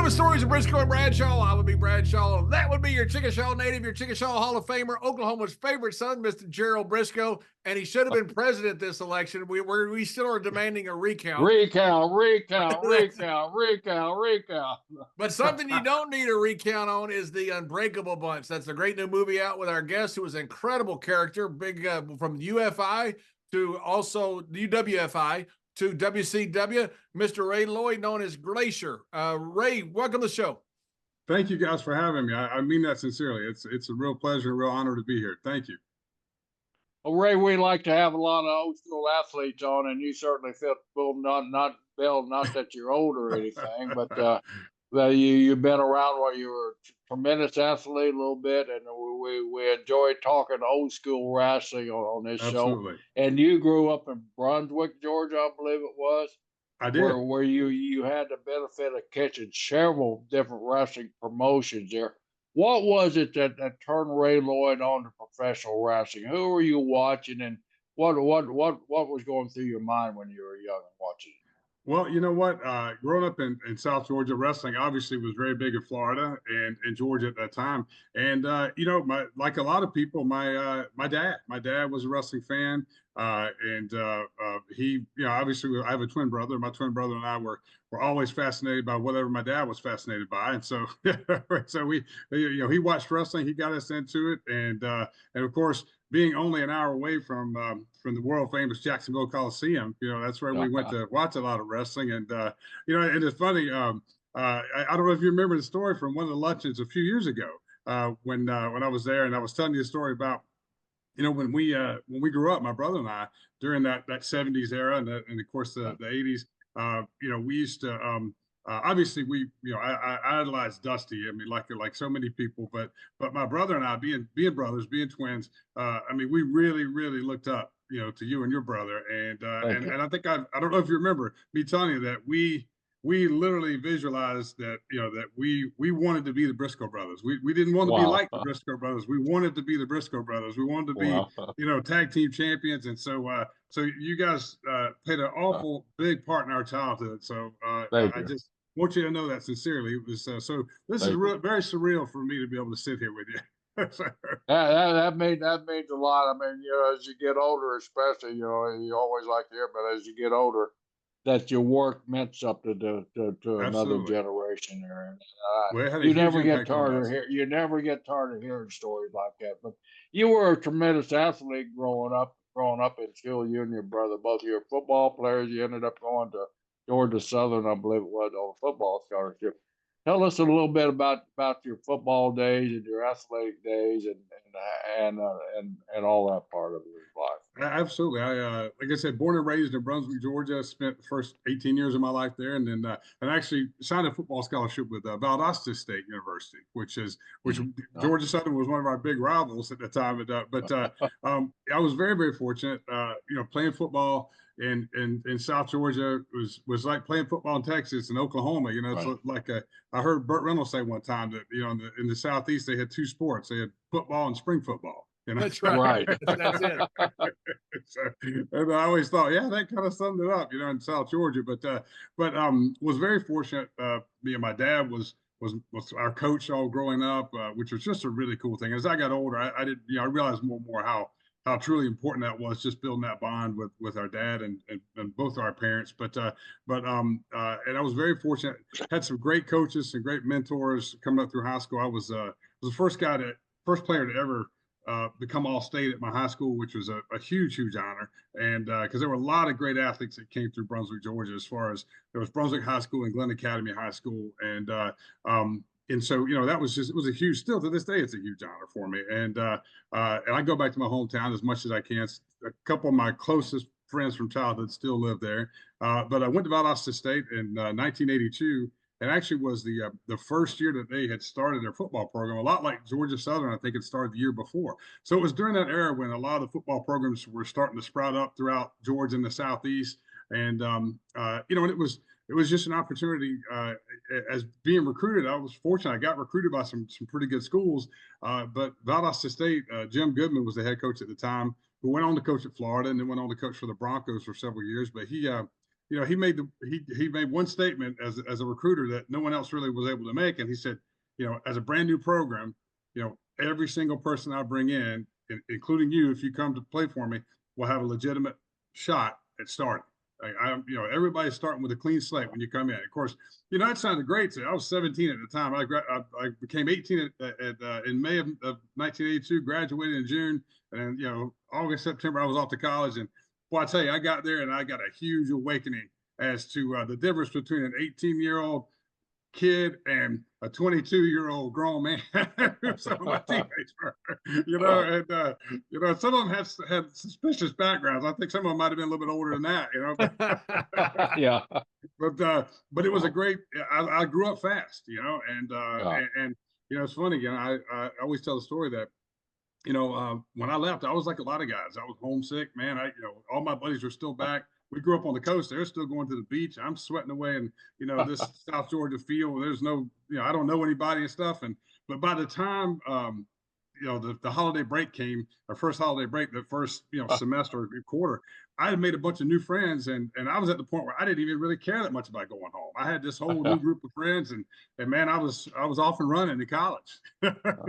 to Stories of Brisco and Bradshaw. I would be Bradshaw. That would be your Chickasaw native, your Chickasaw Hall of Famer, Oklahoma's favorite son, Mr. Gerald Brisco. And he should have been president this election. We still are demanding a recount. Recount. But something you don't need a recount on is the Unbreakable Bunch. That's a great new movie out with our guest, who was an incredible character, big from UFI to also UWFI to WCW, Mr. Ray Lloyd, known as Glacier. Ray, welcome to the show. Thank you guys for having me. I mean that sincerely. It's a real pleasure, a real honor to be here. Thank you. Well, Ray, we like to have a lot of old school athletes on, and you certainly fit the bill. Not that you're old or anything, but you've been around while you were a tremendous athlete a little bit, and we enjoy talking old school wrestling on this Absolutely. show. And you grew up in Brunswick, Georgia, I believe it was. I did. Where you had the benefit of catching several different wrestling promotions there. What was it that turned Ray Lloyd on to professional wrestling? Who were you watching, and what was going through your mind when you were young and watching it? Well, you know what? Growing up in South Georgia, wrestling obviously was very big in Florida and Georgia at that time. And like a lot of people, my dad was a wrestling fan, and he, obviously I have a twin brother. My twin brother and I were always fascinated by whatever my dad was fascinated by, and so we, he watched wrestling, he got us into it, and of course, being only an hour away from the world famous Jacksonville Coliseum, that's where we went to watch a lot of wrestling. And and it's funny. I don't know if you remember the story from one of the luncheons a few years ago when I was there, and I was telling you a story about when we grew up, my brother and I, during that 70s era and of course the 80s. We used to obviously I idolized Dusty. I mean, like so many people, but my brother and I, being brothers, being twins, we really looked up, to you and your brother. And I think I don't know if you remember me telling you that we literally visualized that, that we wanted to be the Brisco brothers. We didn't want to be like the Brisco brothers. We wanted to be the Brisco brothers. We wanted to be, tag team champions. And so you guys played an awful big part in our childhood. So I just want you to know that sincerely. It was so this is very surreal for me to be able to sit here with you. that means a lot. I mean, as you get older, especially, you always like to hear, but as you get older, that your work meant something to another generation there. You never get tired of hearing stories like that. But you were a tremendous athlete growing up in school. You and your brother, both of you were football players. You ended up going to Georgia Southern, I believe it was, on a football scholarship. Tell us a little bit about your football days and your athletic days and all that part of your life. Absolutely. Like I said, born and raised in Brunswick, Georgia. Spent the first 18 years of my life there, and then and actually signed a football scholarship with Valdosta State University, which Georgia Southern was one of our big rivals at the time. But I was very fortunate. Playing football in South Georgia was like playing football in Texas and Oklahoma. It's like I heard Burt Reynolds say one time that in the Southeast they had two sports. They had football and spring football. That's right. That's it. And I always thought, that kind of summed it up, in South Georgia. But was very fortunate. Me and my dad was our coach all growing up, which was just a really cool thing. As I got older, I did, I realized more and more how truly important that was, just building that bond with our dad and both our parents. But and I was very fortunate. Had some great coaches, some great mentors coming up through high school. I was the first player to ever become All-State at my high school, which was a huge honor. And because there were a lot of great athletes that came through Brunswick, Georgia, as far as there was Brunswick High School and Glen Academy High School. And so, that was it was a huge, still to this day, it's a huge honor for me. And I go back to my hometown as much as I can. A couple of my closest friends from childhood still live there. But I went to Valdosta State in 1982. And actually was the first year that they had started their football program, a lot like Georgia Southern. I think it started the year before. So it was during that era when a lot of the football programs were starting to sprout up throughout Georgia and the Southeast. And and it was just an opportunity. As being recruited, I was fortunate. I got recruited by some pretty good schools. But Valdosta State, Jim Goodman was the head coach at the time, who went on to coach at Florida and then went on to coach for the Broncos for several years. But he made he made one statement as a recruiter that no one else really was able to make, and he said, as a brand new program, every single person I bring in, including you, if you come to play for me, will have a legitimate shot at starting. Everybody's starting with a clean slate when you come in. Of course, that sounded great. So I was 17 at the time. I became 18 in May of 1982, graduated in June, and August, September, I was off to college. And boy, I tell you, I got there and I got a huge awakening as to the difference between an 18-year-old kid and a 22-year-old grown man. Some of my teammates were, and some of them had suspicious backgrounds. I think some of them might have been a little bit older than that, Yeah. But it was a great. I grew up fast, and it's funny. I always tell the story that when I left, I was like a lot of guys. I was homesick, man. All my buddies were still back. We grew up on the coast. They're still going to the beach. I'm sweating away in, this South Georgia field. There's no, I don't know anybody and stuff. But by the time, the holiday break came, our first holiday break, the first, semester or quarter, I had made a bunch of new friends, and I was at the point where I didn't even really care that much about going home. I had this whole new group of friends, and man, I was off and running to college.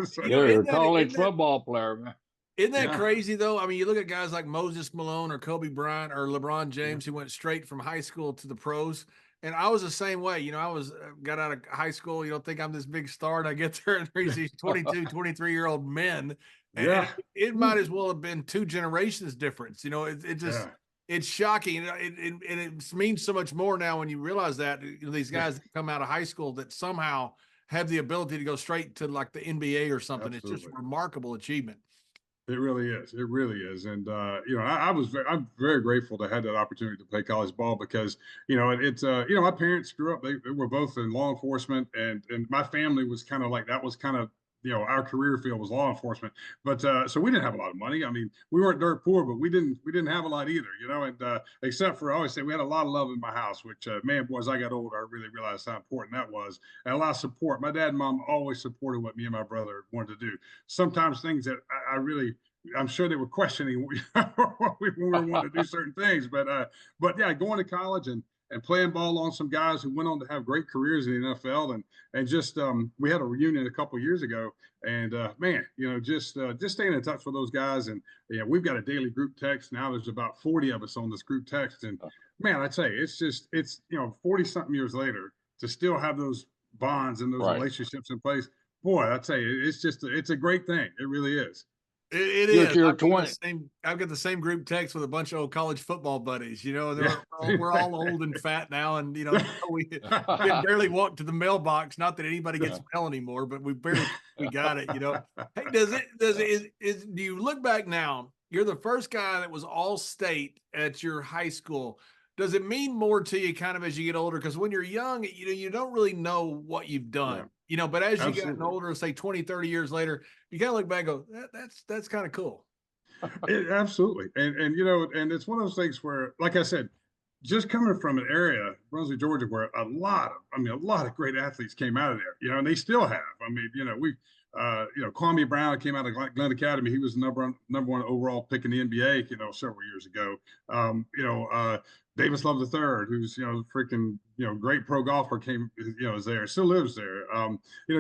So, you're a college football player, man. Isn't that crazy though? I mean, you look at guys like Moses Malone or Kobe Bryant or LeBron James who went straight from high school to the pros. And I was the same way. I got out of high school. You don't think I'm this big star, and I get there and there's these 22, 23-year-old men. And it might as well have been 2 generations difference. It just it's shocking. It means so much more now when you realize that these guys that come out of high school that somehow have the ability to go straight to like the NBA or something. Absolutely. It's just a remarkable achievement. It really is. It really is. And, I'm very grateful to have that opportunity to play college ball because, my parents grew up, they were both in law enforcement, and my family was kind of like, that was kind of, our career field was law enforcement. But so we didn't have a lot of money. I mean, we weren't dirt poor, but we didn't have a lot either, and except for, I always say we had a lot of love in my house, which man, boy, as I got older, I really realized how important that was. And a lot of support. My dad and mom always supported what me and my brother wanted to do. Sometimes things that I'm sure they were questioning when we were wanting to do certain things, but yeah, going to college and playing ball on some guys who went on to have great careers in the NFL, and just we had a reunion a couple of years ago, and man, just staying in touch with those guys, and we've got a daily group text now. There's about 40 of us on this group text, and man, I'd say it's 40 something years later to still have those bonds and those relationships in place. Boy, I'd say it's a great thing. It really is. It is. I've got the same group text with a bunch of old college football buddies. We're all old and fat now, and we can barely walk to the mailbox. Not that anybody gets mail anymore, but we got it. Hey, do you look back now? You're the first guy that was all state at your high school. Does it mean more to you kind of as you get older? Because when you're young, you don't really know what you've done. But as you get older, say 20, 30 years later, you kind of look back and go, that's kind of cool. Absolutely. And it's one of those things where, like I said, just coming from an area, Brunswick, Georgia, where a lot of great athletes came out of there, and they still have. I mean, Kwame Brown came out of Glenn Academy. He was the number one overall pick in the NBA, several years ago. Davis Love III, who's, freaking, great pro golfer, is there, still lives there.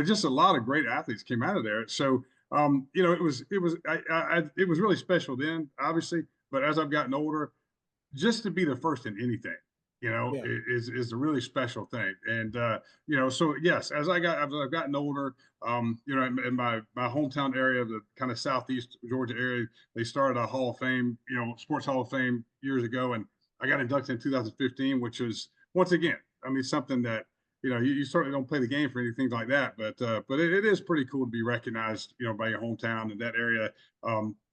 Just a lot of great athletes came out of there. So, it was really special then, obviously, but as I've gotten older, just to be the first in anything, is a really special thing. And, so yes, as I've gotten older, in my hometown area, the kind of Southeast Georgia area, they started a Hall of Fame, Sports Hall of Fame years ago. And I got inducted in 2015, which was, once again, something that, you certainly don't play the game for anything like that, but it is pretty cool to be recognized, by your hometown in that area,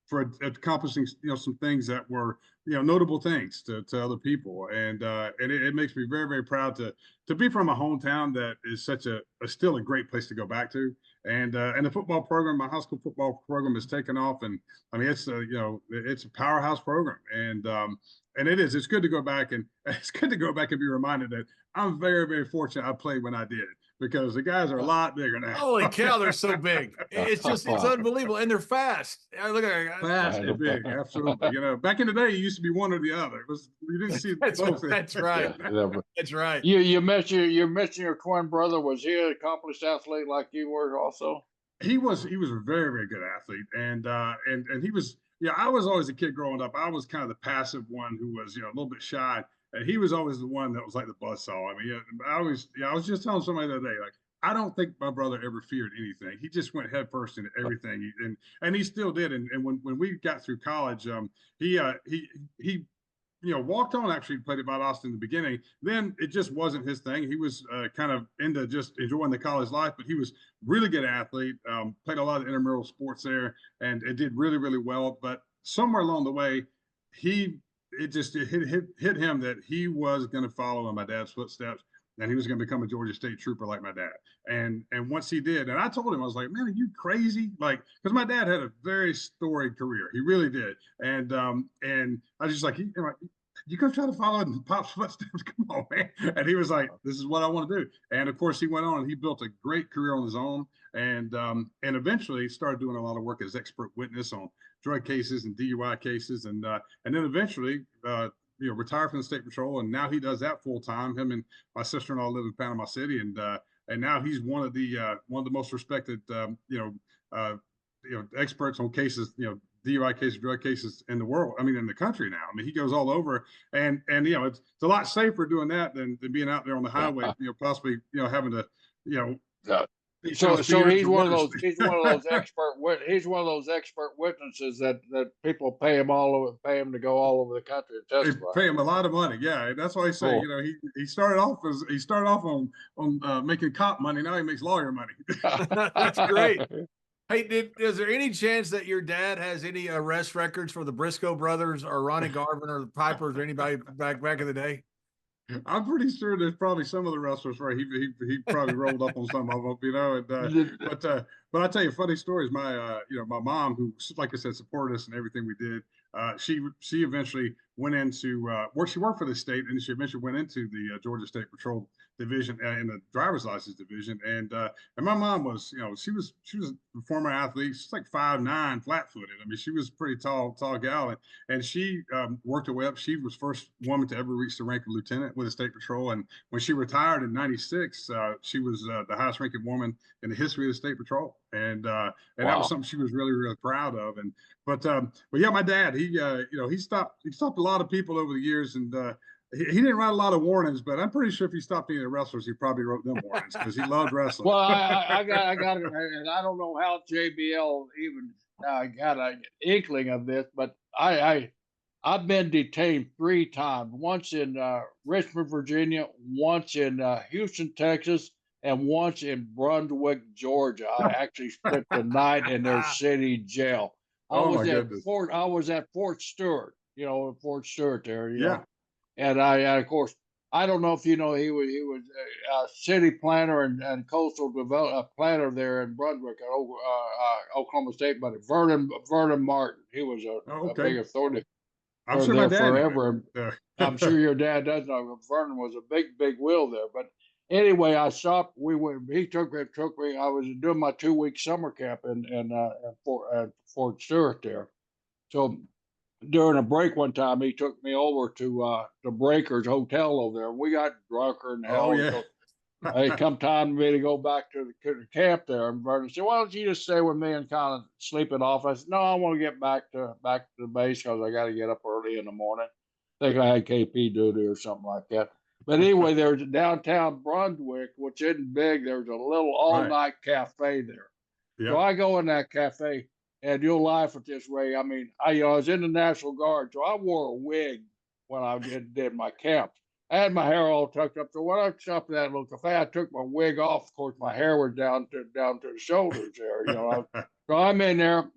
for accomplishing, some things that were, notable things to other people. And it makes me very, very proud to be from a hometown that is such still a great place to go back to. And the football program, my high school football program, has taken off, and it's a powerhouse program, and it is. It's good to go back and be reminded that I'm very, very fortunate I played when I did. because the guys are a lot bigger now. Holy cow, they're so big. It's unbelievable. And they're fast. Look at Fast and big, absolutely. You know, back in the day, you used to be one or the other. You didn't see both. That's right. That's right. You mentioned your twin brother. Was he an accomplished athlete like you were also? He was a very, very good athlete. And he was, yeah, I was always a kid growing up. I was kind of the passive one who was, a little bit shy. And he was always the one that was like the buzzsaw. I mean, I was just telling somebody the other day, like, I don't think my brother ever feared anything. He just went headfirst into everything, and he still did. And when we got through college, he walked on, actually played at Austin in the beginning. Then it just wasn't his thing. He was kind of into just enjoying the college life, but he was really good athlete, played a lot of intramural sports there, and it did really, really well. But somewhere along the way, it hit him that he was going to follow in my dad's footsteps, and he was going to become a Georgia State trooper like my dad. And once he did, and I told him, I was like, man, are you crazy? Like, because my dad had a very storied career. He really did. And I was just like, you gonna try to follow in Pop's footsteps? Come on, man. And he was like, this is what I want to do. And of course, he went on and he built a great career on his own. And eventually started doing a lot of work as expert witness on drug cases and DUI cases. And then eventually, retired from the State Patrol. And now he does that full time. Him and my sister-in-law live in Panama City. And now he's one of the most respected, experts on cases, DUI cases, drug cases in the world. I mean, in the country now. I mean, he goes all over, and it's a lot safer doing that than being out there on the highway. Possibly having to Yeah. So he's one of those expert witnesses that people pay him to go all over the country and testify. They pay him a lot of money, yeah. And that's why I say, cool. He started off on making cop money. Now he makes lawyer money. That's great. Hey, is there any chance that your dad has any arrest records for the Brisco brothers or Ronnie Garvin or the Pipers or anybody back in the day? I'm pretty sure there's probably some of the wrestlers where he probably rolled up on some of them, but I tell you funny stories. My mom, who, like I said, supported us in everything we did. She eventually went into she worked for the state, and she eventually went into the Georgia State Patrol division in the driver's license division. And my mom was, she was a former athlete. She's like 5'9", flat-footed. I mean, she was a pretty tall gal, and she worked her way up. She was first woman to ever reach the rank of lieutenant with the State Patrol. And when she retired in '96, she was the highest ranking woman in the history of the State Patrol. And that was something she was really, really proud of. But yeah, my dad, he stopped a lot of people over the years, and he didn't write a lot of warnings, but I'm pretty sure if he stopped any of the wrestlers, he probably wrote them warnings because he loved wrestling. Well, I got it, and I don't know how JBL even got an inkling of this, but I've been detained 3 times. Once in Richmond, Virginia, once in Houston, Texas, and once in Brunswick, Georgia. I actually spent the night in their city jail. I was at Fort Stewart, Fort Stewart there. Yeah. And of course, I don't know if he was a city planner and coastal planner there in Brunswick, Oklahoma State. But Vernon Martin, he was a big authority. I'm sure my dad forever. I'm sure your dad does know. Vernon was a big wheel there. But anyway, I stopped. He took me. I was doing my 2-week summer camp in Fort Stewart there. So during a break one time, he took me over to the Breakers Hotel over there. We got drunker and hell. Oh, yeah. So, hey, come time for me to go back to the camp there. And Vernon said, "Why don't you just stay with me and kind of sleep it off?" I said, "No, I want to get back to the base because I got to get up early in the morning." I think I had KP duty or something like that. But anyway, there's a downtown Brunswick, which isn't big. There's a little all-night cafe there. Yeah. So I go in that cafe, and you'll laugh at this, Ray. I mean, I was in the National Guard, so I wore a wig when I did my camp. I had my hair all tucked up. So when I stopped at that little cafe, I took my wig off. Of course, my hair was down to the shoulders there. So I'm in there,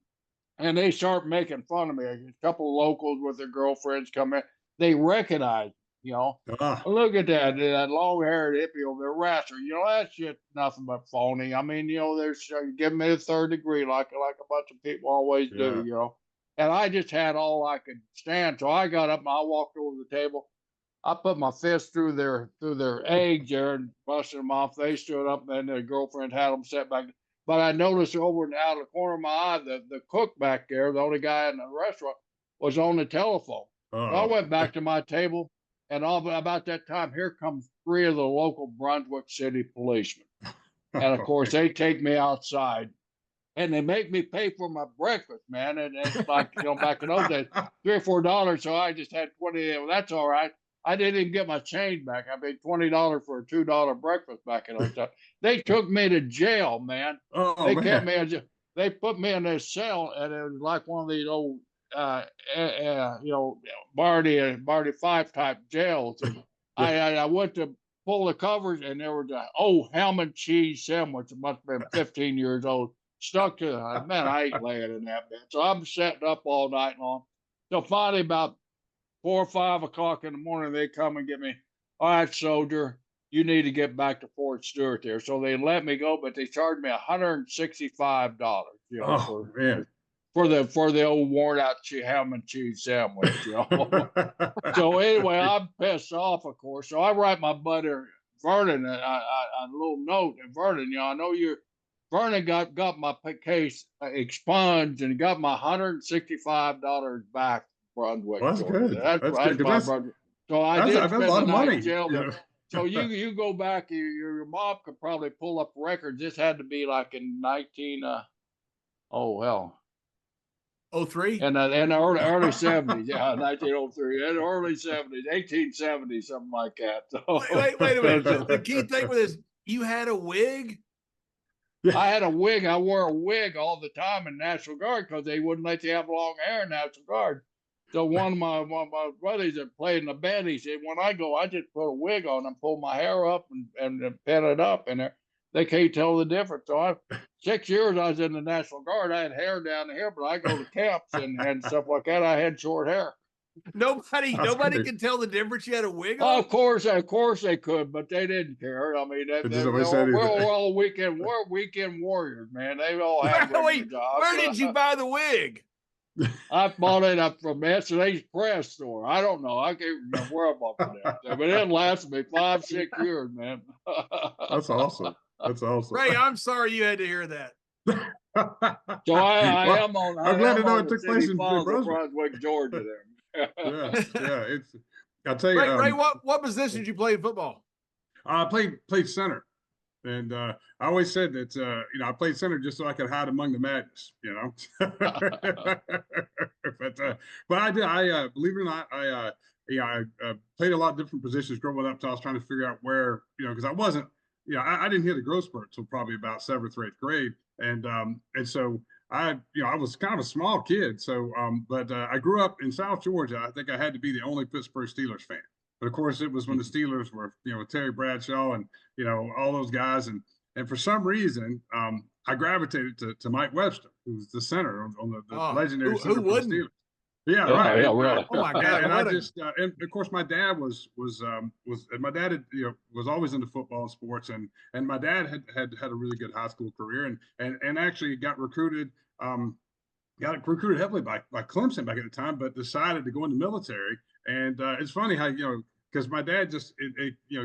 and they start making fun of me. A couple of locals with their girlfriends come in. They recognize, look at that long-haired hippie over there, Rasser. That shit nothing but phony. I mean, they're giving me a third degree like a bunch of people always do, And I just had all I could stand. So I got up and I walked over to the table. I put my fist through their eggs there and busted them off. They stood up, and then their girlfriend had them set back. But I noticed over and out of the corner of my eye, the cook back there, the only guy in the restaurant, was on the telephone. So I went back to my table, and all about that time, here comes 3 of the local Brunswick City policemen. And of course, they take me outside, and they make me pay for my breakfast, man. And it's like, back in those days, $3 or $4. So I just had 20. Well, that's all right. I didn't even get my change back. I paid $20 for a $2 breakfast back in those times. They took me to jail, man. They kept me. They put me in this cell, and it was like one of these old, Barty 5 type jails. And I went to pull the covers, and there was a ham and cheese sandwich. It must have been 15 years old. Stuck to it. Man, I ain't laying in that bed. So I'm setting up all night long. So finally, about 4 or 5 o'clock in the morning, they come and get me. All right, soldier, you need to get back to Fort Stewart there. So they let me go, but they charged me $165, for the old worn out ham and cheese sandwich, So anyway, I'm pissed off, of course. So I write my buddy Vernon a little note, and Vernon, I know Vernon got my case expunged and got my $165 back. Brunswick. Well, that's good. That's good. My brother. So I did spend a lot the of night money. in jail. So you go back. Your mom could probably pull up records. This had to be like in 03? In the early 70s. Yeah, 1903. In the early 70s, 1870, something like that. So, wait a minute. The key thing with this, you had a wig? I had a wig. I wore a wig all the time in National Guard because they wouldn't let you have long hair in National Guard. So one of my brothers that played in the band, he said, when I go, I just put a wig on and pull my hair up and pin it up, and they can't tell the difference. So 6 years I was in the National Guard. I had hair down here, but I go to camps and stuff like that. I had short hair. Nobody can tell the difference. You had a wig on? Of course they could, but they didn't care. I mean, we're all weekend warriors, man. They all have jobs. Where did you buy the wig? I bought it up from S&A's press store. I don't know. I can't remember where I bought it, but it lasted me 5-6 years, man. That's awesome. Ray, I'm sorry you had to hear that. So I am on. I'm glad to know it took place in Brunswick, Georgia. There. yeah. I'll tell you. Ray, what position did you play in football? I played center. And I always said that, I played center just so I could hide among the madness, but I did. Believe it or not, I played a lot of different positions growing up. So I was trying to figure out where, because I wasn't, I didn't hit a growth spurt until probably about 7th or 8th grade. And so I was kind of a small kid. So, but I grew up in South Georgia. I think I had to be the only Pittsburgh Steelers fan. But of course, it was when the Steelers were, with Terry Bradshaw and, all those guys. And for some reason, I gravitated to Mike Webster, who's the center on the legendary center for the Steelers. Yeah, right. Yeah, really. Oh my God! And I just, and of course, my dad was my dad had, was always into football and sports, and my dad had a really good high school career, and actually got recruited heavily by Clemson back at the time, but decided to go in the military. And it's funny how because my dad just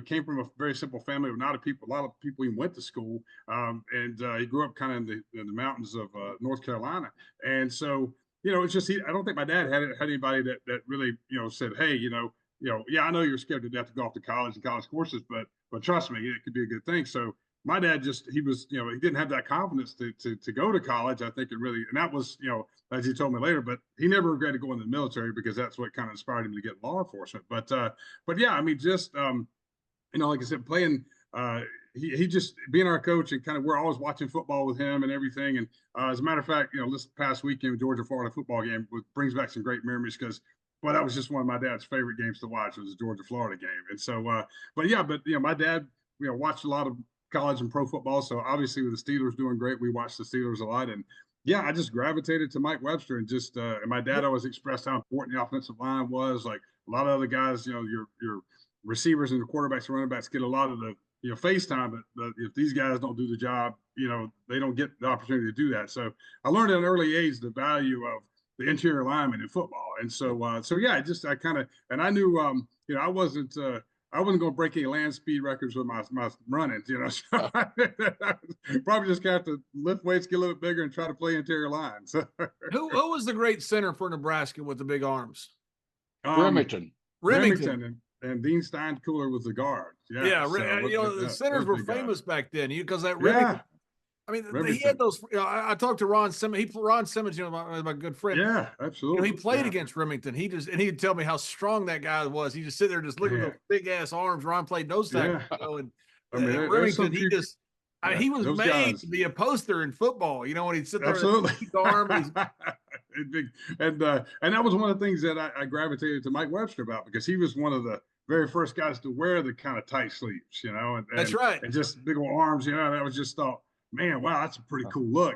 came from a very simple family with a lot of people even went to school, and he grew up kind of in the mountains of North Carolina, and so. It's just I don't think my dad had anybody that really said, hey, yeah, I know you're scared to death to go off to college and college courses, but trust me, it could be a good thing. So my dad he didn't have that confidence to go to college. I think and that was as he told me later, but he never regretted going to the military because that's what kind of inspired him to get law enforcement. But yeah, I mean, just like I said, playing. He just being our coach and kind of we're always watching football with him and everything. And as a matter of fact, this past weekend, Georgia-Florida football game brings back some great memories because, well, that was just one of my dad's favorite games to watch was the Georgia-Florida game. And so, my dad, watched a lot of college and pro football. So obviously with the Steelers doing great, we watched the Steelers a lot. And yeah, I just gravitated to Mike Webster and just, and my dad always expressed how important the offensive line was. Like a lot of other guys, your receivers and the quarterbacks and running backs get a lot of the, FaceTime, but if these guys don't do the job, they don't get the opportunity to do that. So I learned at an early age the value of the interior lineman in football. And so, yeah, I kind of, and I knew, I wasn't going to break any land speed records with my running, So I probably just have to lift weights, get a little bit bigger, and try to play interior line. So Who was the great center for Nebraska with the big arms? Remington. And Dean Steinkuhler was the guard. Yeah, so, the centers were famous back then. Because that Remington. Yeah. I mean, he had those. I talked to Ron Simmons. Ron Simmons, my good friend. Yeah, absolutely. He played against Remington. He'd tell me how strong that guy was. He just sit there, just look at those big ass arms. Ron played nose tackle. And Remington, he was made to be a poster in football. When he'd sit there, absolutely. With his arm, and that was one of the things that I gravitated to Mike Webster about, because he was one of the very first guys to wear the kind of tight sleeves, and that's right, and just big old arms, that was just thought, man, wow, that's a pretty cool look.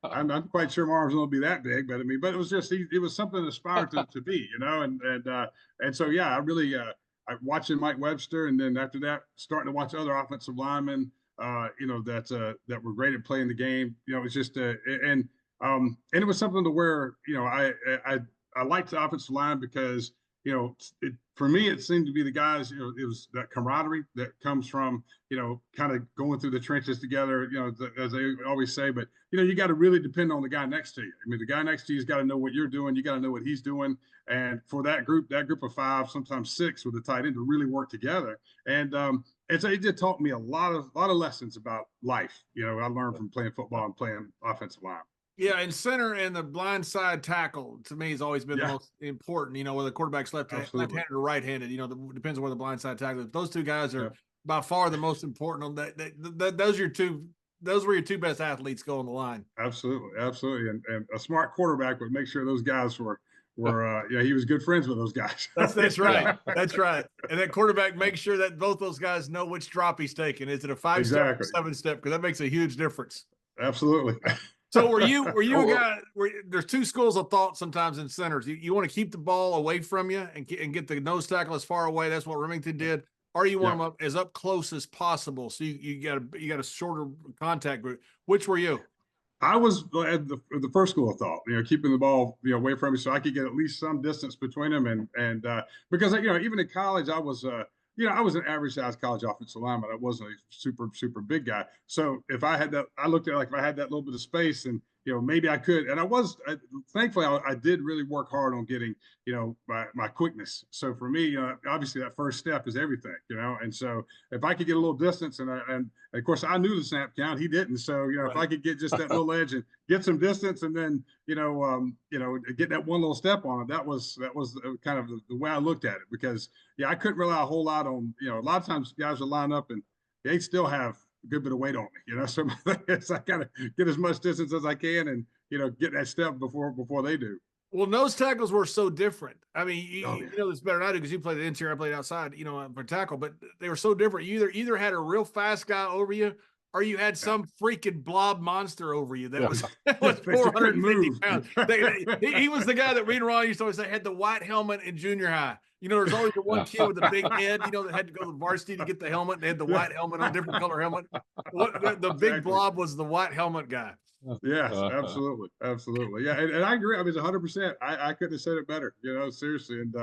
I'm not quite sure my arms won't be that big, but it was just, it was something to aspire to be, and so, yeah, I really, I watching Mike Webster, and then after that, starting to watch other offensive linemen, that were great at playing the game. It was just, and it was something to where, I liked the offensive line because, for me, it seemed to be the guys, it was that camaraderie that comes from, kind of going through the trenches together, as they always say. But, you got to really depend on the guy next to you. I mean, the guy next to you's got to know what you're doing. You got to know what he's doing. And for that group of 5, sometimes 6 with the tight end to really work together. And so it did taught me a lot of lessons about life. I learned from playing football and playing offensive line. Yeah, and center and the blind side tackle to me has always been the most important. Whether the quarterback's left-handed or right-handed. Depends on where the blind side tackle is. Those two guys are by far the most important. Those were your two best athletes going on the line. Absolutely, and a smart quarterback would make sure those guys were he was good friends with those guys. That's right. That's right. And that quarterback makes sure that both those guys know which drop he's taking. Is it a 5-step or 7-step? Because that makes a huge difference. Absolutely. So were you a guy? There's two schools of thought sometimes in centers. You want to keep the ball away from you and get the nose tackle as far away. That's what Remington did. Or you want them as up close as possible. So you got a shorter contact group. Which were you? I was at the first school of thought, keeping the ball, away from me so I could get at least some distance between them. And because, even in college, I was I was an average size college offensive lineman. I wasn't a super, super big guy. So if I had that, I looked at it like if I had that little bit of space and, maybe I could. And thankfully, I did really work hard on getting, my quickness. So for me, obviously that first step is everything, and so if I could get a little distance and of course I knew the snap count, he didn't. So, if I could get just that little edge and get some distance and then, get that one little step on it, that was kind of the way I looked at it, because I couldn't rely a whole lot on, a lot of times guys would line up and they still have a good bit of weight on me, so I kind of get as much distance as I can and, get that step before they do. Well, nose tackles were so different. I mean, you know this better than I do because you played the interior, I played outside, for tackle, but they were so different. You either had a real fast guy over you or you had some freaking blob monster over you that was 450 pounds. He was the guy that Reed and Ron used to always say had the white helmet in junior high. There's always the one kid with the big head, that had to go to the varsity to get the helmet. They had the white helmet on, different color helmet. The big blob was the white helmet guy. Yes, absolutely. Yeah, and I agree. I mean, 100%. I couldn't have said it better. Seriously, and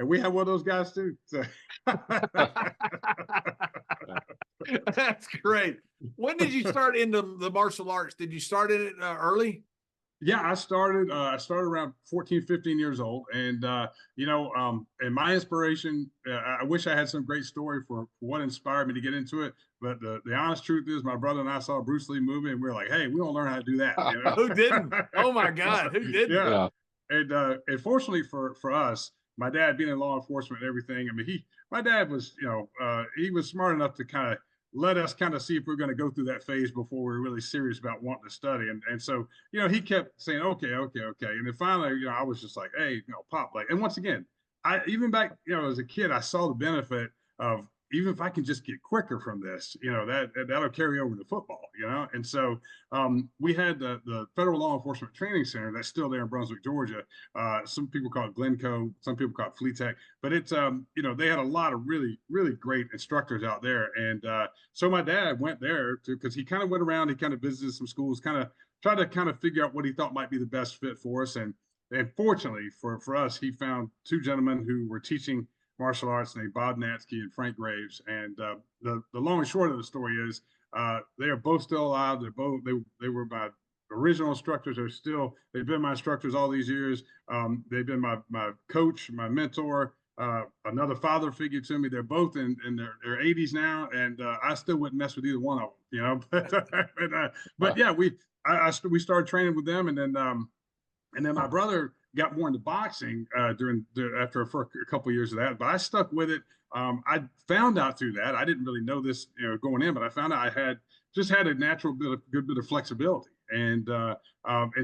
we had one of those guys too. So. That's great. When did you start into the martial arts? Did you start in it early? Yeah, I started around 14, 15 years old. And, and my inspiration, I wish I had some great story for what inspired me to get into it. But the honest truth is my brother and I saw a Bruce Lee movie and we were like, hey, we want to learn how to do that. Who didn't? Oh my God. Who didn't? Yeah. And fortunately for us, my dad being in law enforcement and everything, I mean, my dad was, he was smart enough to kind of let us kind of see if we're going to go through that phase before we're really serious about wanting to study. And so, he kept saying, okay. And then finally, I was just like, hey, Pop, and once again, I even back, as a kid, I saw the benefit of, even if I can just get quicker from this, that'll carry over to football, And so we had the Federal Law Enforcement Training Center that's still there in Brunswick, Georgia. Some people call it Glencoe, some people call it Flea Tech, but it's, they had a lot of really, really great instructors out there. And so my dad went there because he kind of went around, he kind of visited some schools, kind of tried to kind of figure out what he thought might be the best fit for us. And fortunately for us, he found two gentlemen who were teaching martial arts named Bob Natsky and Frank Graves. And the long and short of the story is they are both still alive. They were my original instructors. They've been my instructors all these years. They've been my coach, my mentor, another father figure to me. They're both in their 80s now, and I still wouldn't mess with either one of them, but yeah, we started training with them, and then my brother got more into boxing after a couple of years of that, but I stuck with it. I found out through that, I didn't really know this, going in, but I found out I had a natural good bit of flexibility. And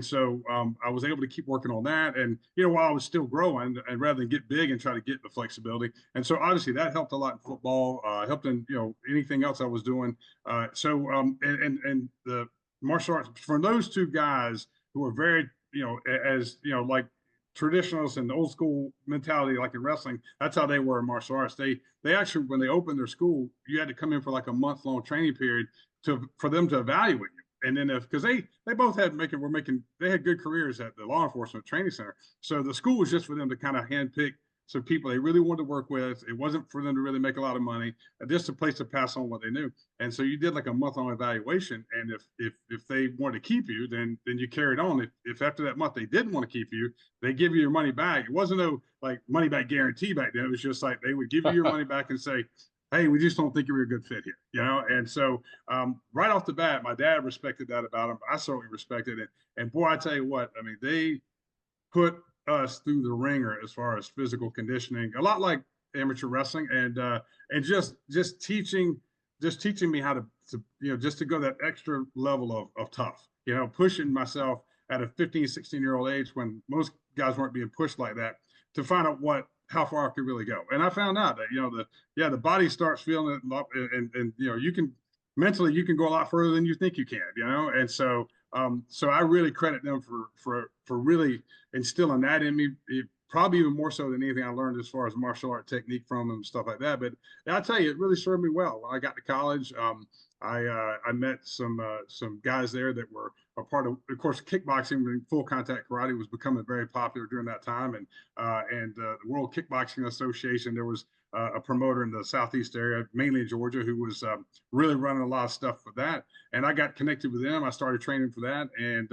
so I was able to keep working on that. And, while I was still growing, and rather than get big and try to get the flexibility. And so obviously that helped a lot in football, helped in, anything else I was doing. And the martial arts, from those two guys who were very, like traditionalists and the old school mentality, like in wrestling, that's how they were in martial arts. They actually, when they opened their school, you had to come in for like a month-long training period for them to evaluate you. And then because they both had they had good careers at the law enforcement training center. So the school was just for them to kind of handpick some people they really wanted to work with. It wasn't for them to really make a lot of money, just a place to pass on what they knew. And so you did like a month-long evaluation. And if they wanted to keep you, then you carried on. If after that month they didn't want to keep you, they give you your money back. It wasn't no like money back guarantee back then. It was just like they would give you your money back and say, hey, we just don't think you're a good fit here, And so right off the bat, my dad respected that about him. I certainly respected it. And boy, I tell you what, I mean, they put us through the ringer as far as physical conditioning, a lot like amateur wrestling, and just teaching me how to just to go that extra level of tough, pushing myself at a 15, 16-year-old age when most guys weren't being pushed like that, to find out how far I could really go. And I found out that, the body starts feeling it, and you can mentally, you can go a lot further than you think you can, And so, so I really credit them for really instilling that in me, probably even more so than anything I learned as far as martial art technique from them and stuff like that. But I'll tell you, it really served me well. When I got to college, I met some guys there that were a part of course, kickboxing and full contact karate was becoming very popular during that time. And the World Kickboxing Association, there was a promoter in the Southeast area, mainly in Georgia, who was really running a lot of stuff for that. And I got connected with them. I started training for that. And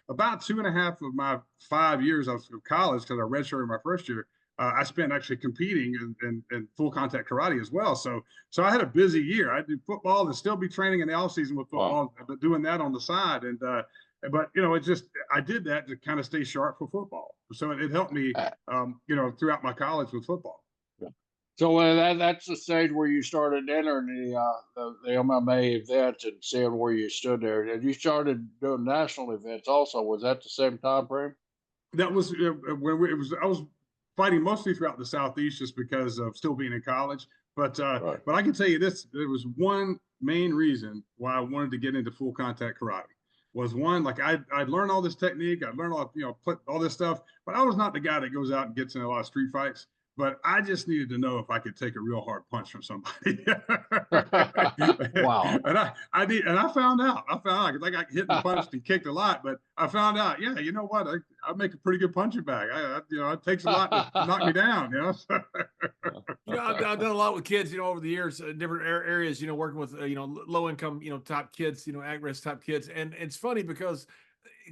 about 2.5 of my 5 years of college, because I redshirted my first year, I spent actually competing in full contact karate as well. So I had a busy year. I do football and still be training in the off season with football, but doing that on the side. And but it just, I did that to kind of stay sharp for football. So it helped me, throughout my college with football. So that's the stage where you started entering the MMA events and seeing where you stood there. And you started doing national events also. Was that the same time frame? That was I was fighting mostly throughout the Southeast just because of still being in college. But but I can tell you this: there was one main reason why I wanted to get into full contact karate. Was one, like I'd learned all this technique, I'd learned put all this stuff, but I was not the guy that goes out and gets in a lot of street fights. But I just needed to know if I could take a real hard punch from somebody. Wow. And I found out. I got hit and punched and kicked a lot, but I found out, yeah, you know what? I make a pretty good punching bag. It takes a lot to knock me down, I've done a lot with kids, over the years, different areas, working with, low income, top kids, at-risk type kids. And it's funny because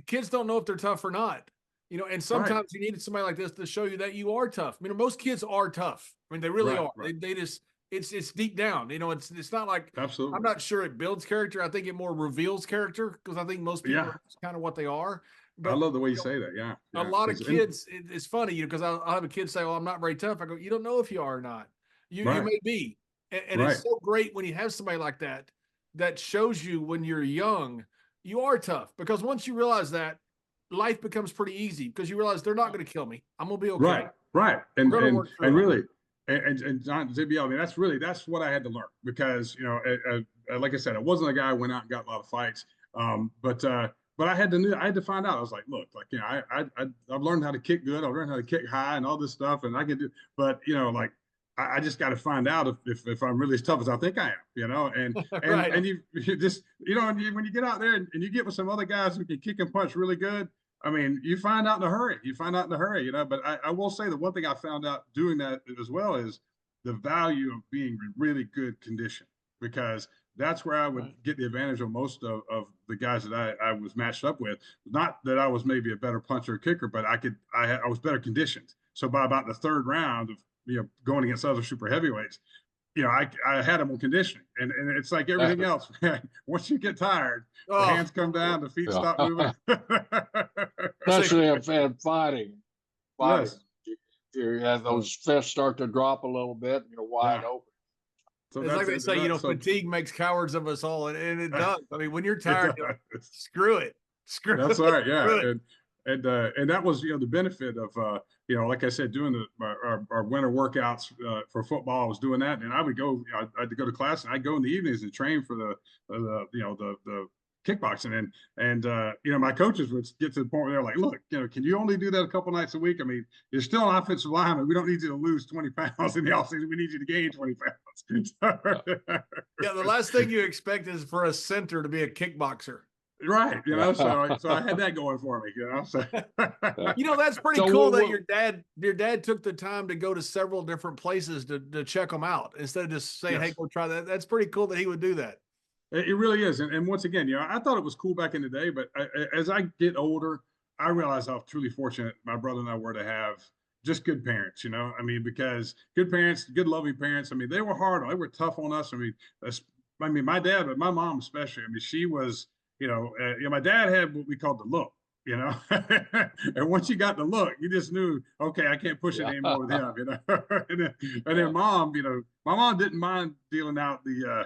kids don't know if they're tough or not. And sometimes you need somebody like this to show you that you are tough. Most kids are tough. They really are. Right. They just, it's deep down. It's not like, absolutely. I'm not sure it builds character. I think it more reveals character, because I think most people are kind of what they are. But I love the way you say that. Yeah. A lot of kids, it's funny, because I'll have a kid say, well, I'm not very tough. I go, you don't know if you are or not. You may be. And it's so great when you have somebody like that shows you when you're young, you are tough. Because once you realize that, life becomes pretty easy, because you realize they're not going to kill me. I'm going to be okay. Right. And really, and John, I mean, that's what I had to learn, because, like I said, I wasn't a guy who went out and got a lot of fights. But I had to find out. I was like, look, I've learned how to kick good. I've learned how to kick high and all this stuff. And I can do, but I just got to find out if I'm really as tough as I think I am, and and you just, when you get out there and you get with some other guys who can kick and punch really good, I mean, you find out in a hurry. But I will say that one thing I found out doing that as well is the value of being in really good condition, because that's where I would get the advantage of most of the guys that I was matched up with. Not that I was maybe a better puncher or kicker, but I was better conditioned. So by about the third round of going against other super heavyweights, I had them on conditioning, and it's like everything else, man. Once you get tired, the hands come down, the feet stop moving. Especially in fighting. Yes. You have those fists start to drop a little bit, and you're wide open. So it's like they say, fatigue makes cowards of us all, and it does. I mean, when you're tired, screw it. That's right, yeah. And that was the benefit of like I said, doing our winter workouts for football. I was doing that, and I would go. I had to go to class, and I'd go in the evenings and train for the kickboxing, and my coaches would get to the point where they're like, look, can you only do that a couple nights a week? I mean, you're still an offensive lineman. We don't need you to lose 20 pounds in the offseason. We need you to gain 20 pounds. Yeah, the last thing you expect is for a center to be a kickboxer. Right, so I had that going for me, So that's pretty cool that your dad took the time to go to several different places to check them out instead of just saying, hey, go try that. That's pretty cool that he would do that. It really is, and once again, I thought it was cool back in the day, but as I get older, I realize how truly fortunate my brother and I were to have just good parents. I mean, because good parents, good loving parents. I mean, they were hard, they were tough on us. I mean, my dad, but my mom especially. I mean, she was. My dad had what we called the look, and once you got the look, you just knew, okay, I can't push it anymore with him, and then mom, my mom didn't mind dealing out the,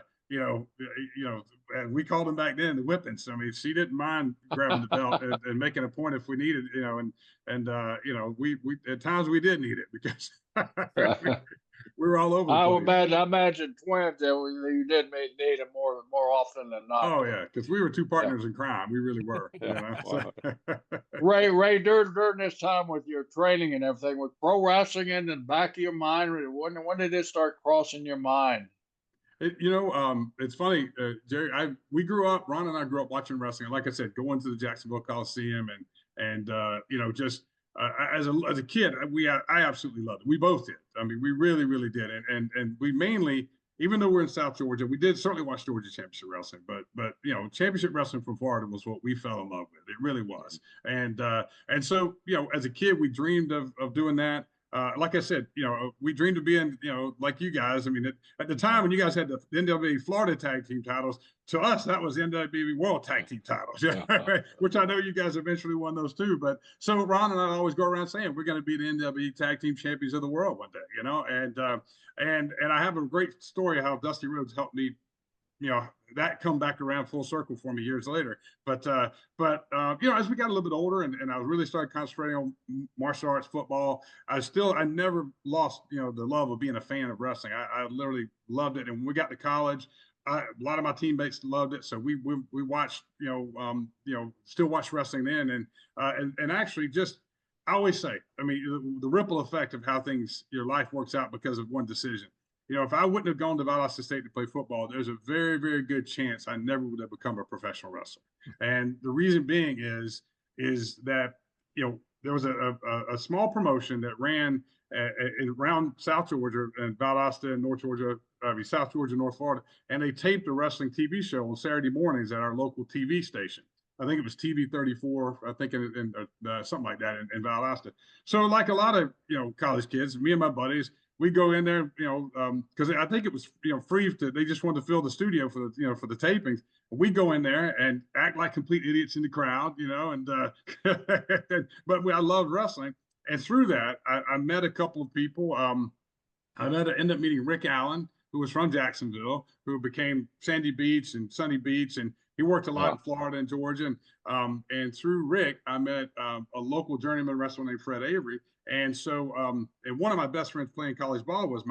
and we called them back then the whippings. I mean, she didn't mind grabbing the belt and making a point if we needed, we at times we did need it because we were all over. I imagine twins that you did need them more often than not. Oh yeah, because we were two partners in crime. We really were. Ray, during this time with your training and everything, with pro wrestling in the back of your mind, when did it start crossing your mind? It's funny, Jerry. Ron and I grew up watching wrestling. Like I said, going to the Jacksonville Coliseum and as a kid, I absolutely loved it. We both did. I mean, we really, really did. And we mainly, even though we're in South Georgia, we did certainly watch Georgia Championship Wrestling. But Championship Wrestling from Florida was what we fell in love with. It really was. And so as a kid, we dreamed of doing that. Like I said, we dreamed of being, like you guys. I mean, at the time when you guys had the NWA Florida Tag Team titles, to us, that was the NWA World Tag Team titles, which I know you guys eventually won those too. But so Ron and I always go around saying we're going to be the NWA Tag Team Champions of the world one day, and I have a great story how Dusty Rhodes helped me, that come back around full circle for me years later. But as we got a little bit older and I really started concentrating on martial arts, football, I never lost, the love of being a fan of wrestling. I literally loved it. And when we got to college, a lot of my teammates loved it. So we watched, still watch wrestling then. And actually I always say, I mean, the ripple effect of how your life works out because of one decision. If I wouldn't have gone to Valdosta State to play football, there's a very, very good chance I never would have become a professional wrestler. And the reason being is that, there was a small promotion that ran around South Georgia and Valdosta and South Georgia, North Florida, and they taped a wrestling TV show on Saturday mornings at our local TV station. I think it was TV 34, I think, in something like that in Valdosta. So like a lot of, college kids, me and my buddies, we go in there, because I think it was, free they just wanted to fill the studio for the tapings. We go in there and act like complete idiots in the crowd, but I loved wrestling. And through that, I met a couple of people. I ended up meeting Rick Allen, who was from Jacksonville, who became Sandy Beach and Sunny Beach. And he worked a lot in Florida and Georgia. And through Rick, I met a local journeyman wrestler named Fred Avery. And so, and one of my best friends playing college ball was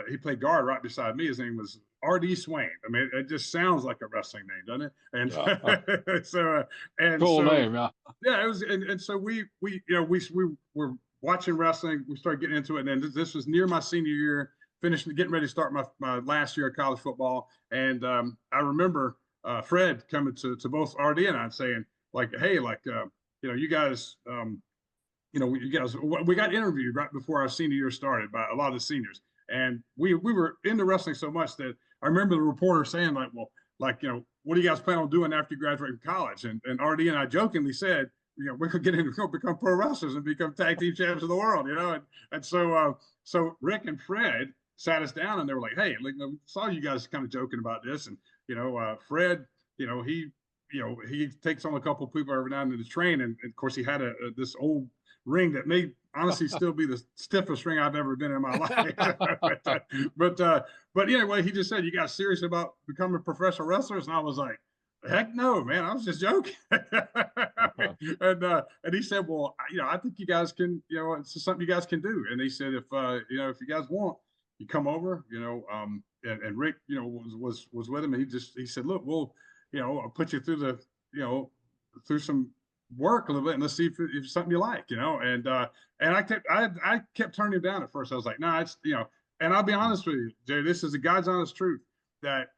he played guard right beside me. His name was R.D. Swain. I mean, it just sounds like a wrestling name, doesn't it? And cool name, yeah. Yeah, it was. And so we were watching wrestling. We started getting into it. And then this was near my senior year, getting ready to start my last year of college football. And I remember Fred coming to both R.D. and I saying, like, hey, like, you guys, we got interviewed right before our senior year started by a lot of the seniors. And we were into wrestling so much that I remember the reporter saying, like, well, like, what do you guys plan on doing after you graduate from college? And RD and I jokingly said, we could become pro wrestlers and become tag team champions of the world, and so Rick and Fred sat us down and they were like, hey, like, we saw you guys kind of joking about this, and Fred, he takes on a couple of people every now and then to train, and of course he had this old ring that may honestly still be the stiffest ring I've ever been in my life. but anyway, he just said, you guys serious about becoming professional wrestlers? And I was like, heck no, man, I was just joking. And he said, well, I think you guys can, it's something you guys can do. And he said, if you guys want, you come over, and Rick, was with him, and he said, look, we'll, I'll put you through through some work a little bit, and let's see if it's something you like, and I kept turning him down at first. I was like, no, it's, and I'll be honest with you, Jay, this is the God's honest truth, that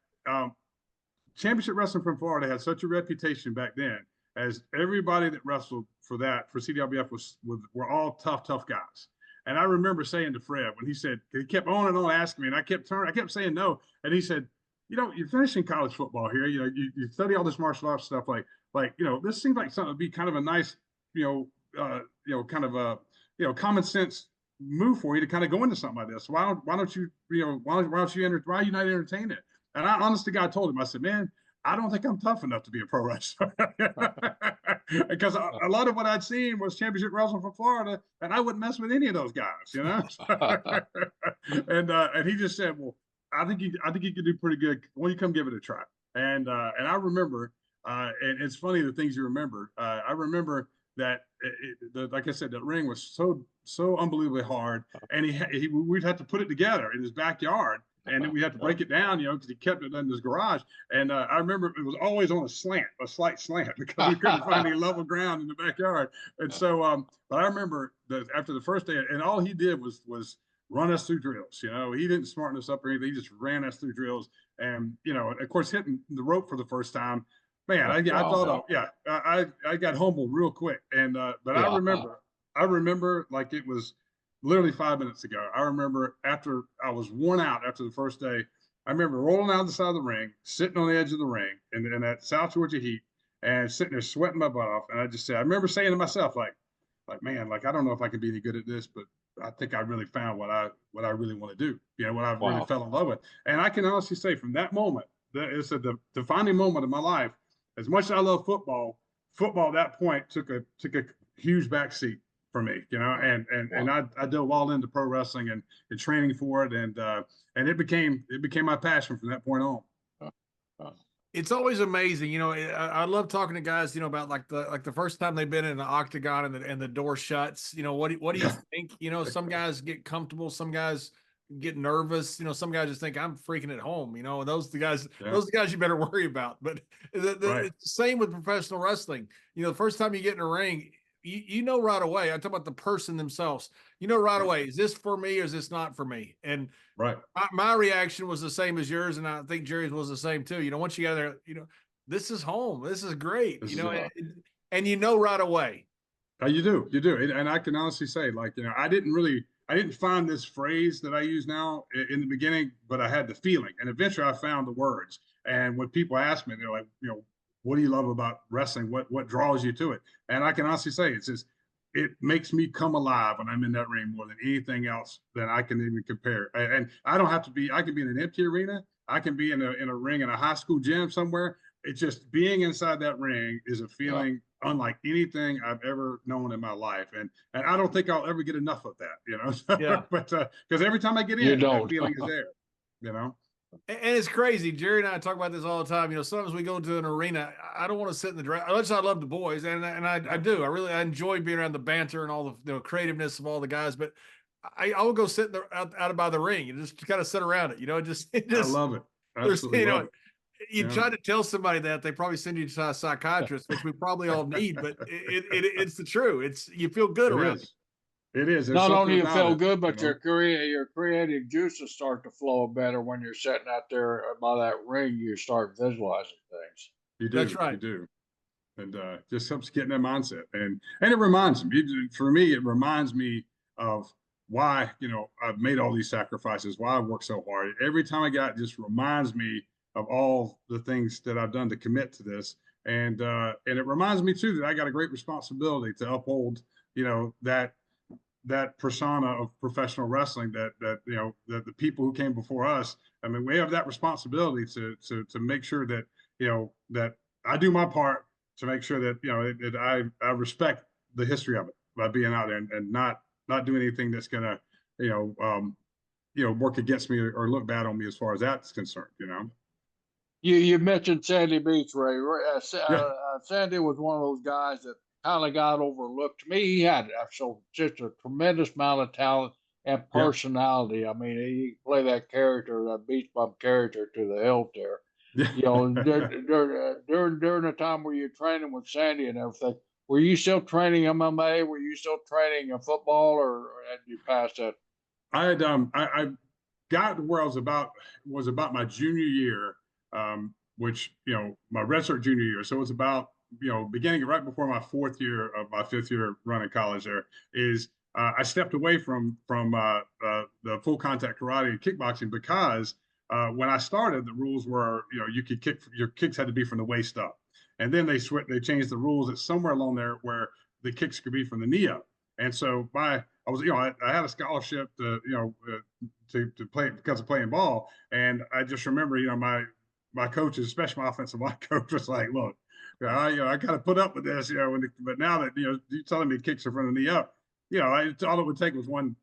championship wrestling from Florida had such a reputation back then, as everybody that wrestled for CWF were all tough guys. And I remember saying to Fred, when he kept on and on asking me, and I kept saying no, and he said, you're finishing college football here, you study all this martial arts stuff, like this seems like something would be kind of a nice, kind of a common sense move for you to kind of go into something like this. Why don't you not entertain it? And I, honest to God, told him, I said, man, I don't think I'm tough enough to be a pro wrestler. Because a lot of what I'd seen was championship wrestling from Florida, and I wouldn't mess with any of those guys, and he just said, well, I think you could do pretty good. Why don't you come give it a try? And I remember, and it's funny the things you remember. I remember that, like I said, that ring was so unbelievably hard, and we'd have to put it together in his backyard. And then we had to break it down, because he kept it in his garage. And I remember it was always on a slight slant, because we couldn't find any level ground in the backyard. And so, but I remember that after the first day, and all he did was run us through drills. He didn't smarten us up or anything. He just ran us through drills. And, of course, hitting the rope for the first time, man, I thought, I got humbled real quick. And, but I remember like it was literally 5 minutes ago. I remember after I was worn out after the first day, I remember rolling out the side of the ring, sitting on the edge of the ring in that South Georgia heat, and sitting there sweating my butt off. And I just said, I remember saying to myself, like, man, like, I don't know if I can be any good at this, but I think I really found what I really want to do, what I really fell in love with. And I can honestly say, from that moment, it's the defining moment of my life. As much as I love football at that point took a huge backseat for me, and I dove all into pro wrestling and training for it, and it became my passion from that point on. It's always amazing, I love talking to guys, about like the first time they've been in an octagon and the door shuts. What do you think? Some guys get comfortable, some guys get nervous. Some guys just think, I'm freaking at home. Those are the guys you better worry about. But it's the same with professional wrestling. The first time you get in a ring, you know right away. I talk about the person themselves. Right away, is this for me or is this not for me? And my reaction was the same as yours, and I think Jerry's was the same too. Once you got there, this is home. This is great. And right away. You do, and I can honestly say, like, I didn't find this phrase that I use now in the beginning, but I had the feeling, and eventually I found the words. And when people ask me, they're like, what do you love about wrestling? What draws you to it? And I can honestly say, it makes me come alive when I'm in that ring more than anything else that I can even compare. And I don't have to be, I can be in an empty arena. I can be in a ring in a high school gym somewhere. It's just being inside that ring is a feeling unlike anything I've ever known in my life. And I don't think I'll ever get enough of that, but because every time I get in, that feeling is there, And it's crazy. Jerry and I talk about this all the time. Sometimes we go to an arena. I don't want to sit in the dress. Unless I love the boys, and I do. I enjoy being around the banter and all the creativeness of all the guys. But I will go sit out by the ring and just kind of sit around it. I love it. Absolutely love it. You try to tell somebody that, they probably send you to a psychiatrist, which we probably all need. But it's the truth. You feel good around it. It is. There's not only you feel good, but your creative juices start to flow better when you're sitting out there by that ring. You start visualizing things. You do. That's right. You do, and just helps get in that mindset. And it reminds me. For me, it reminds me of why, I've made all these sacrifices, why I work so hard. Every time I got, it just reminds me of all the things that I've done to commit to this. And it reminds me too that I got a great responsibility to uphold, that persona of professional wrestling that that the people who came before us. I mean, we have that responsibility to make sure that that I do my part to make sure that that I respect the history of it by being out there and not do anything that's gonna work against me or look bad on me as far as that's concerned. You mentioned Sandy Beach, Ray. Yeah. Sandy was one of those guys that kind of got overlooked. To me, he had just a tremendous amount of talent and personality. I mean, he played that character, that beach bum character, to the hilt there. During the time where you're training with Sandy and everything, were you still training MMA? Were you still training football, or had you passed that? I had I got to where I was about my junior year, which my redshirt junior year. So it was about beginning right before my fourth year of my fifth year running college. There is I stepped away from the full contact karate and kickboxing because when I started, the rules were you could kick, your kicks had to be from the waist up, and then they changed the rules at somewhere along there where the kicks could be from the knee up. And so I had a scholarship to play because of playing ball, and I just remember my coaches, especially my offensive line coach, was like, look, I got to put up with this, but now that you're telling me kicks are from the knee up, all it would take was one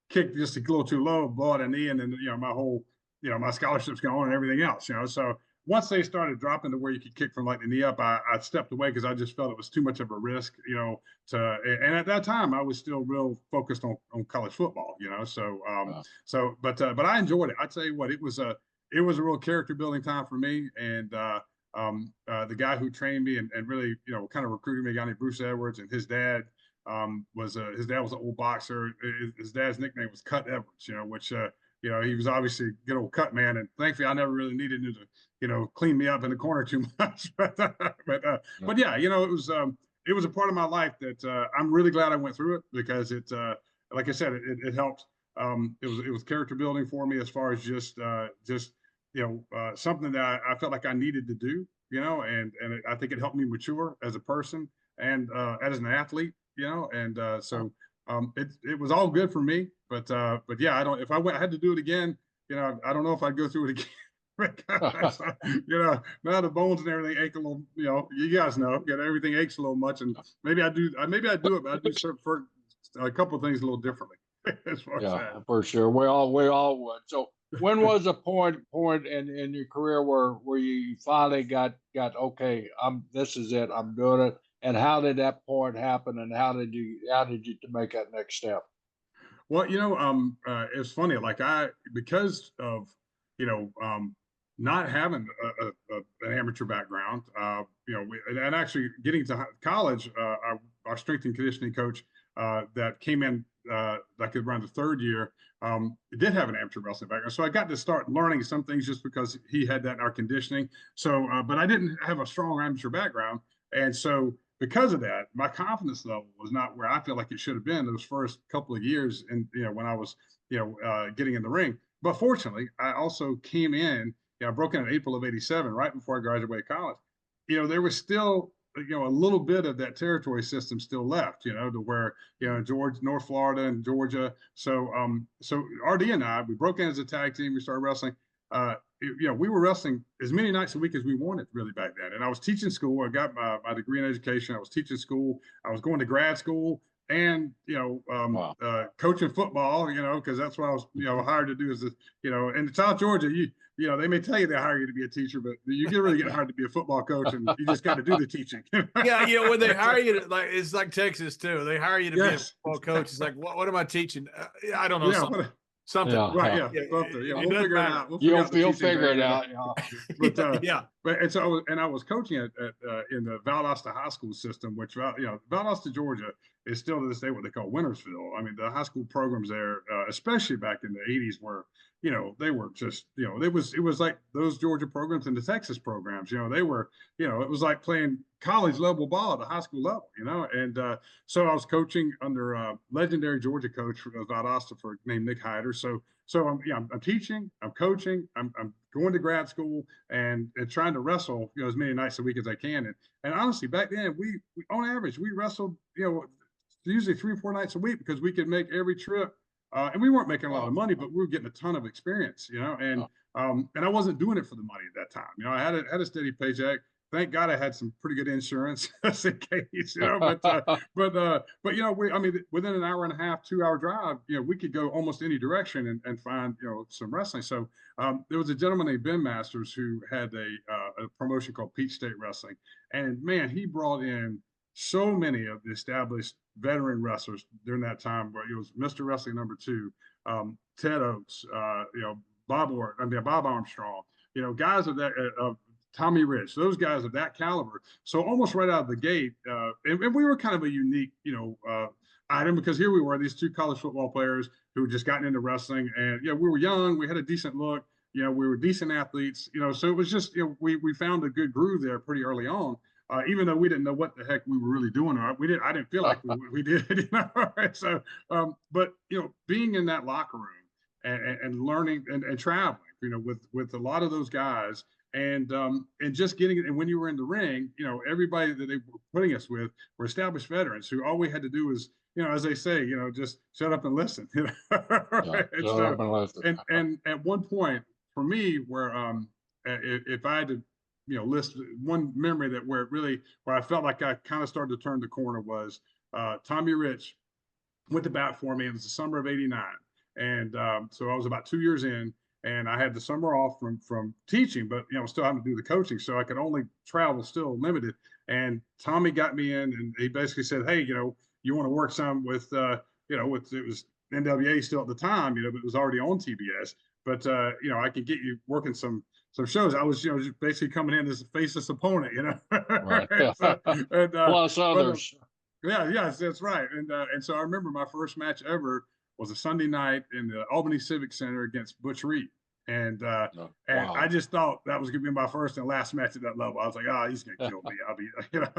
kick just a little too low, blow out a knee, and then my whole my scholarship's gone and everything else. So once they started dropping to where you could kick from like the knee up, I stepped away because I just felt it was too much of a risk, and at that time I was still real focused on college football, but I enjoyed it. I tell you what, it was a real character building time for me. And the guy who trained me and really, kind of recruited me, a guy named Bruce Edwards, and his dad was an old boxer. His dad's nickname was Cut Edwards, which he was obviously a good old cut man. And thankfully I never really needed him to clean me up in the corner too much. but yeah, it was a part of my life that I'm really glad I went through it, because it like I said, it helped. It was character building for me, as far as just something that I felt like I needed to do, and I think it helped me mature as a person and as an athlete, and so it was all good for me. But yeah, if I had to do it again, I don't know if I'd go through it again. Because, now the bones and everything ache a little, you guys know, everything aches a little much, and maybe I do it, but I do for a couple of things a little differently. For sure. We all would. So when was a point in your career where you finally got okay, this is it, I'm doing it? And how did that point happen, and how did you to make that next step? Well, it's funny, like because of not having an amateur background, and actually getting to college, our strength and conditioning coach that came in like around the third year, did have an amateur wrestling background. So I got to start learning some things just because he had that in our conditioning. So, but I didn't have a strong amateur background. And so because of that, my confidence level was not where I feel like it should have been those first couple of years. And, when I was, getting in the ring. But fortunately, I also came in, I broke in April of '87, right before I graduated college. There was still, a little bit of that territory system still left, to where, Georgia, North Florida and Georgia. So, RD and I, we broke in as a tag team. We started wrestling. We were wrestling as many nights a week as we wanted, really, back then. And I was teaching school. I got my degree in education. I was teaching school. I was going to grad school, and coaching football. Because that's what I was hired to do. Is in South Georgia, they may tell you they hire you to be a teacher, but you get really hired to be a football coach, and you just got to do the teaching. Yeah, when they hire you to, it's like Texas too. They hire you to be a football coach. It's like, what am I teaching? I don't know. Something. Right. Yeah. Something. Yeah. We'll figure it out. You'll figure it out. But yeah. But and so I was coaching in the Valdosta high school system, which Valdosta, Georgia, is still to this day what they call Wintersville. I mean, the high school programs there, especially back in the '80s, were you know, they were just, you know, it was like those Georgia programs and the Texas programs, you know, they were, you know, it was like playing college level ball at the high school level, you know. And so I was coaching under a legendary Georgia coach from Oxford named Nick Hyder. So I'm teaching, I'm coaching, I'm going to grad school, and trying to wrestle, you know, as many nights a week as I can. And honestly, back then we on average we wrestled, you know, usually 3 or 4 nights a week, because we could make every trip. And we weren't making a lot of money, but we were getting a ton of experience, you know. And I wasn't doing it for the money at that time. You know, I had a steady paycheck. Thank God I had some pretty good insurance just in case, you know. But you know, I mean, within an hour and a half, 2-hour drive, you know, we could go almost any direction and find, you know, some wrestling. So there was a gentleman named Ben Masters who had a promotion called Peach State Wrestling, and man, he brought in so many of the established veteran wrestlers during that time. Where it was Mr. Wrestling #2, Ted Oates, you know, Bob Armstrong, you know, guys of that. Tommy Rich, those guys of that caliber. So almost right out of the gate, and we were kind of a unique, you know, item, because here we were, these 2 college football players who had just gotten into wrestling, and you know, we were young, we had a decent look, you know, we were decent athletes, you know, so it was just, you know, we found a good groove there pretty early on. Even though we didn't know what the heck we were really doing, I didn't feel like we did, you know. So, but you know, being in that locker room and learning and traveling, you know, with a lot of those guys, and just getting it. And when you were in the ring, you know, everybody that they were putting us with were established veterans who all we had to do was, you know, as they say, you know, just shut up and listen. You know? And at one point for me, where if I had to, you know, list one memory where I felt like I kind of started to turn the corner, was Tommy Rich went to bat for me. It was the summer of '89, and so I was about 2 years in. And I had the summer off from teaching, but you know, still having to do the coaching, so I could only travel still limited. And Tommy got me in, and he basically said, "Hey, you know, you want to work some with, you know, it was NWA still at the time, you know, but it was already on TBS. But you know, I could get you working some shows." I was, you know, just basically coming in as a faceless opponent, you know. Right. and, Plus others. Yeah, that's right. And so I remember my first match ever was a Sunday night in the Albany Civic Center against Butch Reed. And and I just thought that was gonna be my first and last match at that level. I was like, oh, he's gonna kill me. I'll be, you know,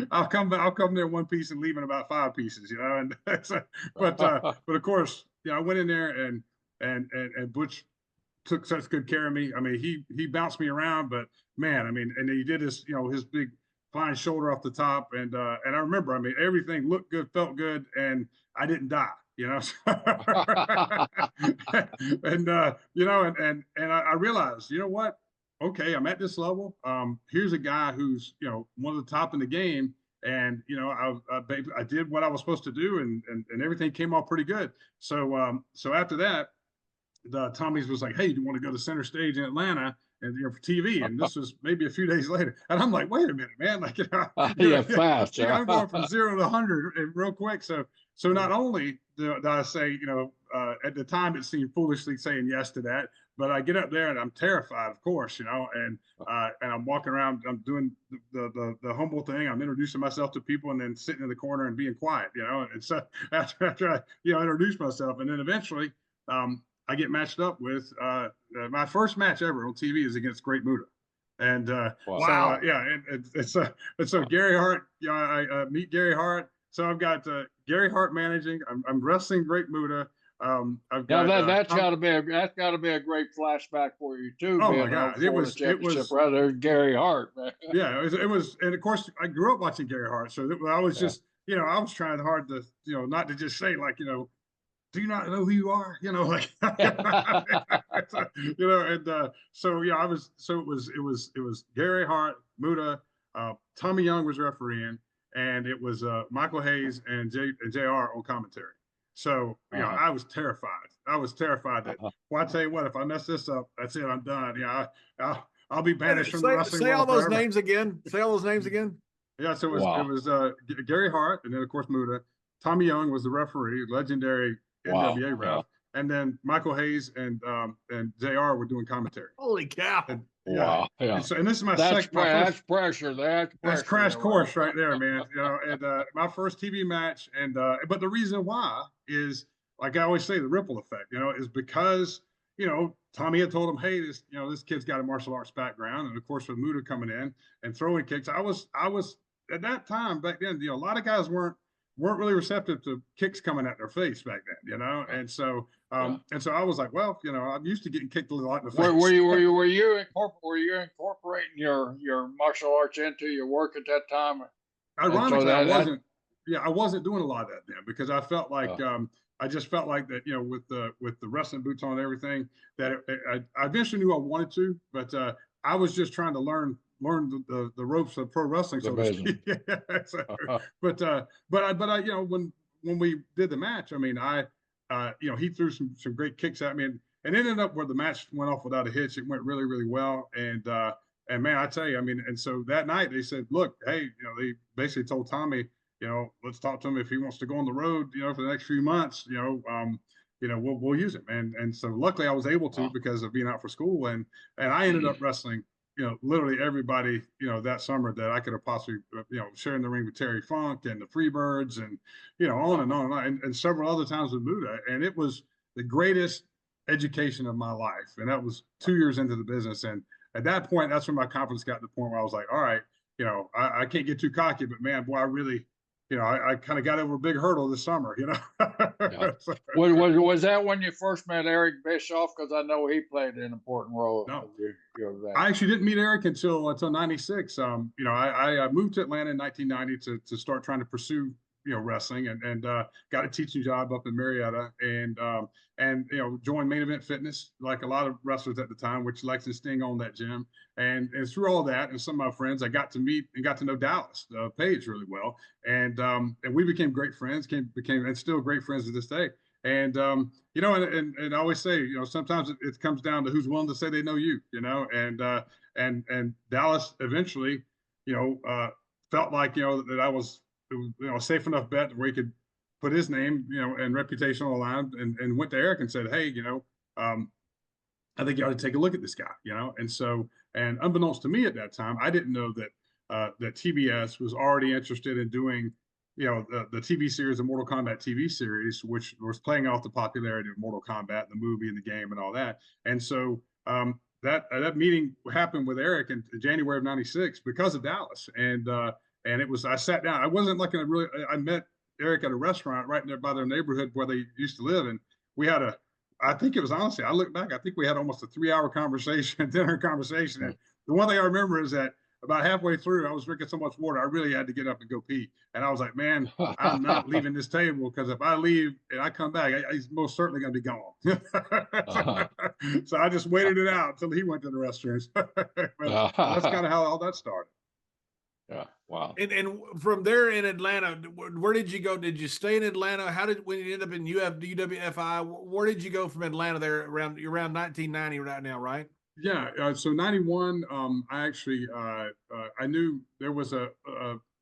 I'll come there 1 piece and leave in about 5 pieces, you know. And so, but of course, you know, I went in there, and Butch took such good care of me. I mean, he bounced me around, but man, I mean, and he did his, you know, his big fine shoulder off the top, and I remember, I mean, everything looked good, felt good, and I didn't die, you know. And you know, and I realized, you know what? Okay, I'm at this level. Here's a guy who's, you know, one of the top in the game, and you know, I did what I was supposed to do, and everything came off pretty good. So so after that, the Tommy's was like, "Hey, do you want to go to Center Stage in Atlanta and, you know, for TV?" And this was maybe a few days later, and I'm like, "Wait a minute, man! Like, you know, yeah, fast. I'm going from 0 to 100 real quick." So not only did I say, you know, at the time it seemed foolishly saying yes to that, but I get up there and I'm terrified, of course, you know, and I'm walking around, I'm doing the humble thing, I'm introducing myself to people, and then sitting in the corner and being quiet, you know. And so after I, you know, introduce myself, and then eventually I get matched up with my first match ever on TV is against Great Muta. And wow. So yeah, and so Gary Hart, you know, I meet Gary Hart. So I've got Gary Hart managing. I'm wrestling Great Muta. I've got that's got to be a great flashback for you too. Oh my God, it was rather Gary Hart, man. Yeah, it was, and of course I grew up watching Gary Hart, so I was just, you know, I was trying hard to, you know, not to just say, like, you know, do you not know who you are? You know, like, you know, and so yeah, it was Gary Hart, Muta, Tommy Young was refereeing, and it was Michael Hayes and JR on commentary. So you know, I was terrified. That, well, I tell you what, if I mess this up, that's it. I'm done. Yeah, I'll be banished from the wrestling world. Say all those forever. names again. Say all those names again. Yeah, so it was Gary Hart, and then of course Muta. Tommy Young was the referee, legendary NWA ref, and then Michael Hayes and JR were doing commentary. Holy cow! And, wow! Yeah. And this is my that's second. That's pressure. That's crash course right there, man. You know, and my first TV match, and but the reason why is, like I always say, the ripple effect. You know, is because, Tommy had told him, hey, this kid's got a martial arts background. And of course, with Muda coming in and throwing kicks, I was at that time back then, a lot of guys weren't really receptive to kicks coming at their face back then, and so I was like, well, I'm used to getting kicked a lot in the face. Were you incorporating your martial arts into your work at that time? Ironically, I wasn't doing a lot of that then, because I felt like I just felt like that, with the wrestling boots on and everything, that I eventually knew I wanted to, but I was just trying to learn the ropes of pro wrestling. So to speak. But I when we did the match, I mean, he threw some great kicks at me, and it ended up where the match went off without a hitch. It went really, really well. And man, I tell you, I mean, and so that night they said, look, hey, they basically told Tommy, let's talk to him if he wants to go on the road, for the next few months, we'll use him. And so luckily I was able to, because of being out for school, and I ended up wrestling, literally everybody, that summer that I could have possibly, sharing the ring with Terry Funk and the Freebirds, and, on and on and on, and several other times with Muda. And it was the greatest education of my life. And that was 2 years into the business. And at that point, that's when my confidence got to the point where I was like, all right, I can't get too cocky, but man, boy, I really, I kind of got over a big hurdle this summer, Yeah. Was that when you first met Eric Bischoff? Because I know he played an important role. No, I actually didn't meet Eric until 96. I moved to Atlanta in 1990 to start trying to pursue wrestling, and got a teaching job up in Marietta, and joined Main Event Fitness like a lot of wrestlers at the time, which Lex and Sting owned that gym. And through all that and some of my friends, I got to meet and got to know Dallas Page really well, and we became great friends, became and still great friends to this day. And and I always say, sometimes it comes down to who's willing to say they know you, and Dallas eventually, felt like that I was a safe enough bet where he could put his name, and reputation on the line, and went to Eric and said, hey, I think you ought to take a look at this guy, and so, and unbeknownst to me at that time, I didn't know that that TBS was already interested in doing, the TV series, the Mortal Kombat TV series, which was playing off the popularity of Mortal Kombat, the movie and the game and all that. And so that meeting happened with Eric in January of '96 because of Dallas. And it was, I sat down, I wasn't like I met Eric at a restaurant right there by their neighborhood where they used to live. And we had I think it was, honestly, I look back, I think we had almost a 3-hour conversation, dinner conversation. And the one thing I remember is that about halfway through, I was drinking so much water, I really had to get up and go pee. And I was like, man, I'm not leaving this table, because if I leave and I come back, he's most certainly going to be gone. So I just waited it out until he went to the restrooms. That's kind of how all that started. Yeah. Wow. And from there in Atlanta, where did you go? Did you stay in Atlanta? When you ended up in UWFI, where did you go from Atlanta there around 1990 right now, right? Yeah. So 91, I actually, I knew there was a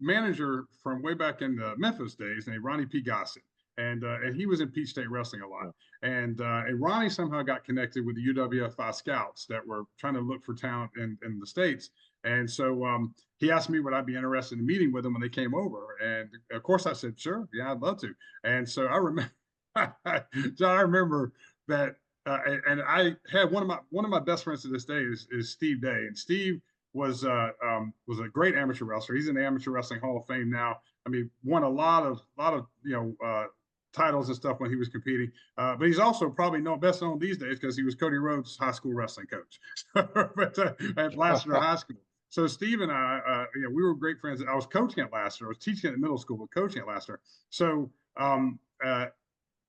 manager from way back in the Memphis days named Ronnie P. Gossett. And he was in Peach State Wrestling a lot. And Ronnie somehow got connected with the UWFI scouts that were trying to look for talent in the States. And so he asked me would I be interested in meeting with them when they came over. And of course I said, sure, yeah, I'd love to. And so I remember that, and I had one of my best friends to this day is Steve Day. And Steve was a great amateur wrestler. He's in the Amateur Wrestling Hall of Fame now. I mean, won a lot of titles and stuff when he was competing. But he's also probably best known these days because he was Cody Rhodes' high school wrestling coach at Lassiter High School. So Steve and I, we were great friends. I was coaching at Lassiter. I was teaching at middle school, but coaching at Lassiter. So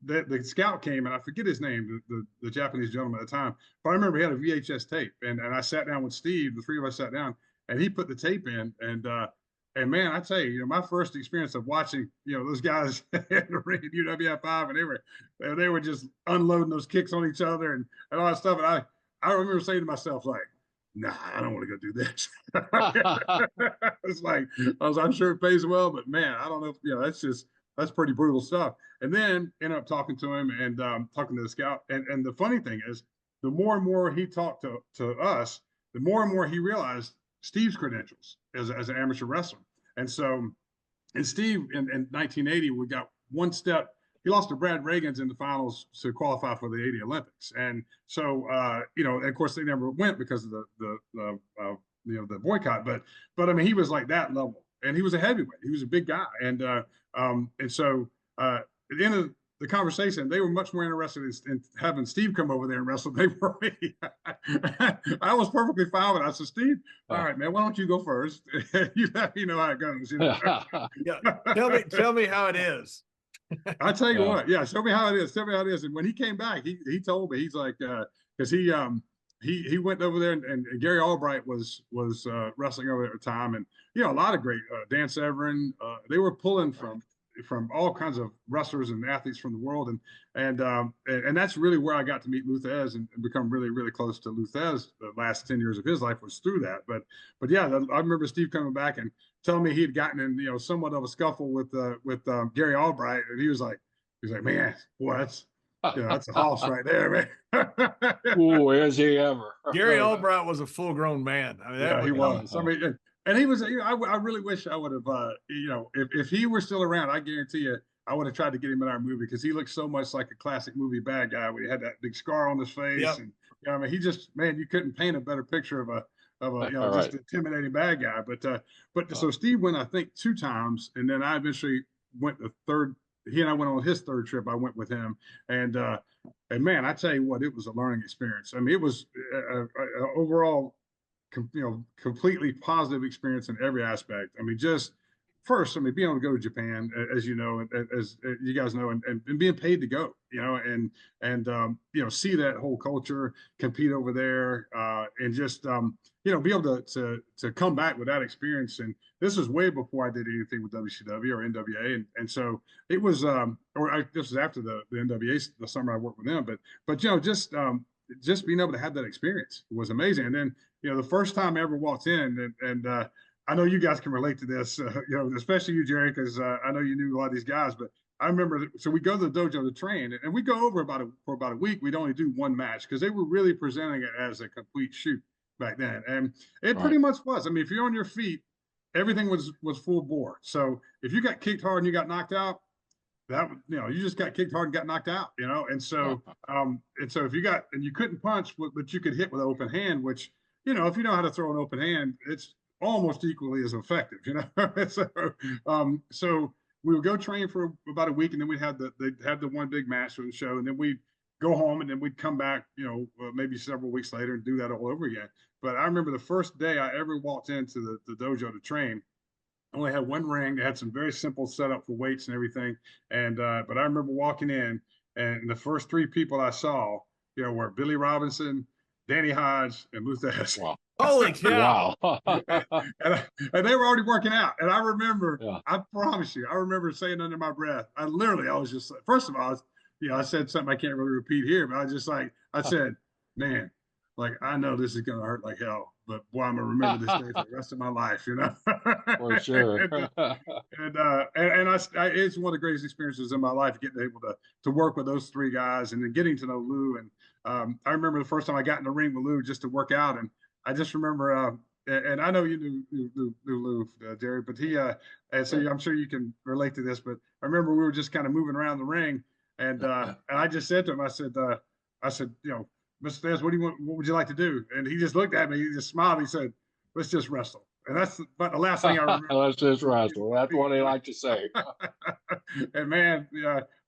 the scout came, and I forget his name, the Japanese gentleman at the time. But I remember he had a VHS tape, and I sat down with Steve. The three of us sat down, and he put the tape in, and man, I tell you, my first experience of watching, those guys in the ring at UWF5, and they were just unloading those kicks on each other and all that stuff. And I remember saying to myself, like, nah, I don't want to go do this. It's like, I'm sure it pays well, but man, I don't know if, that's pretty brutal stuff. And then ended up talking to him and talking to the scout. And the funny thing is, the more and more he talked to us, the more and more he realized Steve's credentials as an amateur wrestler. And so, and Steve in 1980, we got one step he lost to Brad Reagans in the finals to qualify for the '80 Olympics. And so, you know, of course they never went because of the boycott. But I mean, he was like that level, and he was a heavyweight. He was a big guy, and so at the end of the conversation, they were much more interested in having Steve come over there and wrestle than they were me. I was perfectly fine with it. I said, Steve, all right, man, why don't you go first? You let me know how it goes. You know? Yeah, tell me how it is. I'll tell you what. Yeah, show me how it is. Tell me how it is. And when he came back, he told me, he's like, because he went over there, and Gary Albright was wrestling over there at the time, and you know, a lot of great Dan Severn. They were pulling from all kinds of wrestlers and athletes from the world, and that's really where I got to meet Lou Thesz and become really, really close to Lou Thesz. The last 10 years of his life was through that. But yeah, I remember Steve coming back and telling me he had gotten in, you know, somewhat of a scuffle with Gary Albright, and he was like, man, boy, that's a hoss right there, man. Ooh, is he ever? Gary Albright was a full-grown man. I mean, he was. I mean, and he was. You know, I really wish I would have. You know, if he were still around, I guarantee you, I would have tried to get him in our movie, because he looked so much like a classic movie bad guy. We had that big scar on his face, and you know, I mean, he just, man, you couldn't paint a better picture of a you know, just intimidating bad guy. But so Steve went, I think, 2 times, and then I eventually went the third. He and I went on his third trip. I went with him, and man, I tell you what, it was a learning experience. I mean, it was overall, you know, completely positive experience in every aspect. I mean, just first, I mean, being able to go to Japan, as you know, as you guys know, and being paid to go, you know, and you know, see that whole culture, compete over there, and just you know, be able to come back with that experience. And this was way before I did anything with WCW or NWA, and so it was, this was after the NWA, the summer I worked with them, but you know, just being able to have that experience was amazing. And then, you know, the first time I ever walked in, and I know you guys can relate to this, you know, especially you, Jerry, because I know you knew a lot of these guys. But I remember, so we go to the dojo to train, and we go over for about a week. We'd only do one match, because they were really presenting it as a complete shoot back then, and it pretty much was. I mean, if you're on your feet, everything was full bore. So if you got kicked hard and you got knocked out, that, you know, you just got kicked hard and got knocked out, you know. And so if you got, and you couldn't punch, but you could hit with an open hand, which, you know, if you know how to throw an open hand, it's almost equally as effective, you know. So we would go train for about a week, and then they'd have the one big match for the show, and then we'd go home, and then we'd come back, you know, maybe several weeks later and do that all over again. But I remember the first day I ever walked into the dojo to train, I only had one ring. They had some very simple setup for weights and everything. And but I remember walking in, and the first 3 people I saw, you know, were Billy Robinson, Danny Hodge, and Lou Thesz. Wow. Holy cow. Wow. and they were already working out. And I remember, I promise you, I remember saying under my breath, I was just, first of all, you know, I said something I can't really repeat here, but I was just like, I said, man, like, I know this is going to hurt like hell, but boy, I'm going to remember this day for the rest of my life, you know? For sure. and it's one of the greatest experiences in my life, getting able to work with those 3 guys, and then getting to know Lou. And I remember the first time I got in the ring with Lou just to work out. And I just remember, and I know you knew Lou, Jerry, but and so I'm sure you can relate to this, but I remember we were just kind of moving around the ring, and I just said to him, I said, you know, Mr. Thesz, what would you like to do? And he just looked at me, he just smiled, he said, let's just wrestle. And that's about the last thing I remember. Let's just wrestle. That's what they like to say. And man,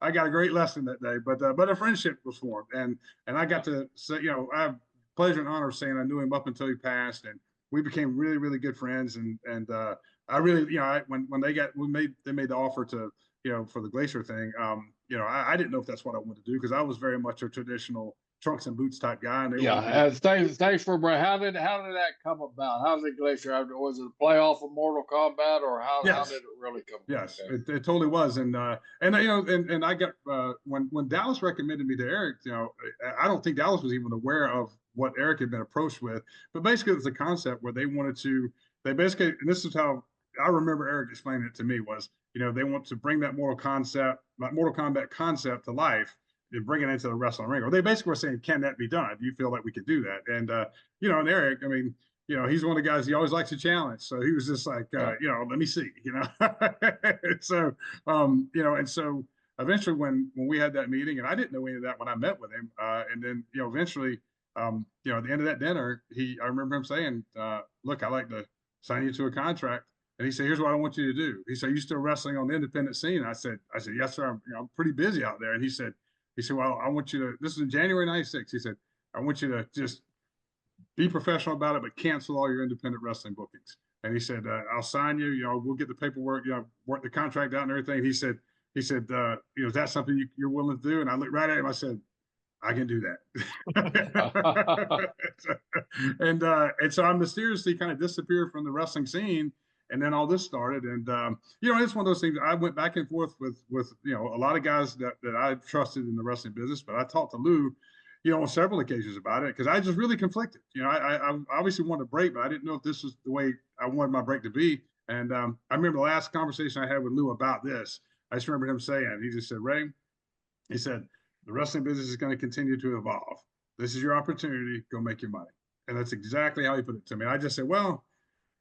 I got a great lesson that day, but a friendship was formed, and I got to say, you know, I have pleasure and honor of saying I knew him up until he passed, and we became really, really good friends. And I really, you know, when they made the offer to, you know, for the Glacier thing, you know, I didn't know if that's what I wanted to do, because I was very much a traditional trunks and boots type guy. And thanks for how did that come about? How did Glacier? Was it a playoff of Mortal Kombat, or how did it really come? Yes, it totally was. And you know, and I got when Dallas recommended me to Eric, you know, I don't think Dallas was even aware of what Eric had been approached with, but basically it was a concept where they basically, and this is how I remember Eric explaining it to me, was, you know, they want to bring that Mortal Kombat concept to life and bring it into the wrestling ring. Or they basically were saying, can that be done? Do you feel like we could do that? And, you know, and Eric, I mean, you know, he's one of the guys, he always likes a challenge. So he was just like, you know, let me see, you know. So, you know, and so eventually when we had that meeting, and I didn't know any of that when I met with him, and then eventually, at the end of that dinner, I remember him saying, "Look, I'd like to sign you to a contract." And he said, "Here's what I want you to do." He said, "Are you still wrestling on the independent scene?" I said, "Yes, sir. I'm pretty busy out there." And he said, "Well, I want you to." This is in January '96. He said, "I want you to just be professional about it, but cancel all your independent wrestling bookings." And he said, "I'll sign you. We'll get the paperwork. Work the contract out and everything." And he said, "Is that something you're willing to do?" And I looked right at him. I said, "I can do that." And so I mysteriously kind of disappeared from the wrestling scene, and then all this started. And it's one of those things. I went back and forth with a lot of guys that I trusted in the wrestling business, but I talked to Lou, on several occasions about it because I just really conflicted. I obviously wanted a break, but I didn't know if this was the way I wanted my break to be. And I remember the last conversation I had with Lou about this. I just remember him saying, he just said, "Ray," he said, "the wrestling business is going to continue to evolve. This is your opportunity. Go make your money." And that's exactly how he put it to me. I just said, "Well,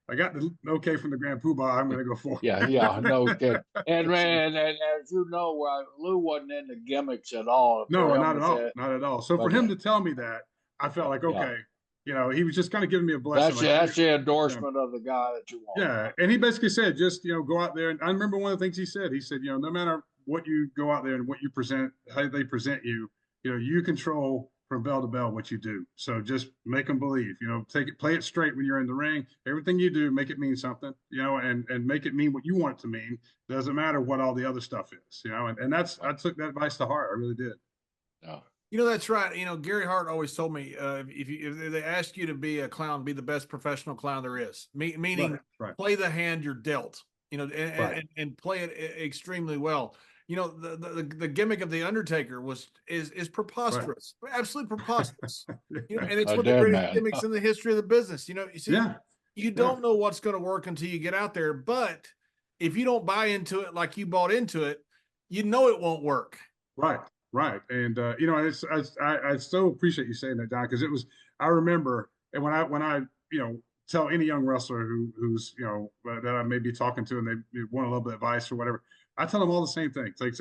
I got the okay from the Grand Poobah. I'm going to go forward." Yeah, no kidding. And man, and as you know, Lou wasn't into gimmicks at all. No, not at all. Not at all. So for him to tell me that, I felt like, okay, he was just kind of giving me a blessing. That's the endorsement of the guy that you want. Yeah. And he basically said, just, go out there. And I remember one of the things he said, no matter what you go out there and what you present, how they present you, you control from bell to bell what you do. So just make them believe, play it straight when you're in the ring. Everything you do, make it mean something, and make it mean what you want it to mean. Doesn't matter what all the other stuff is, and I took that advice to heart. I really did. No. That's right. Gary Hart always told me, if they ask you to be a clown, be the best professional clown there is. Meaning, right. Play the hand you're dealt. Right. And play it extremely well. The gimmick of the Undertaker is preposterous, right. Absolutely preposterous. And it's one of the greatest gimmicks in the history of the business. You see, you don't know what's going to work until you get out there. But if you don't buy into it like you bought into it, it won't work. Right. And I so appreciate you saying that, Don, because I remember, and when I tell any young wrestler who's that I may be talking to and they want a little bit of advice or whatever, I tell them all the same thing. It's like,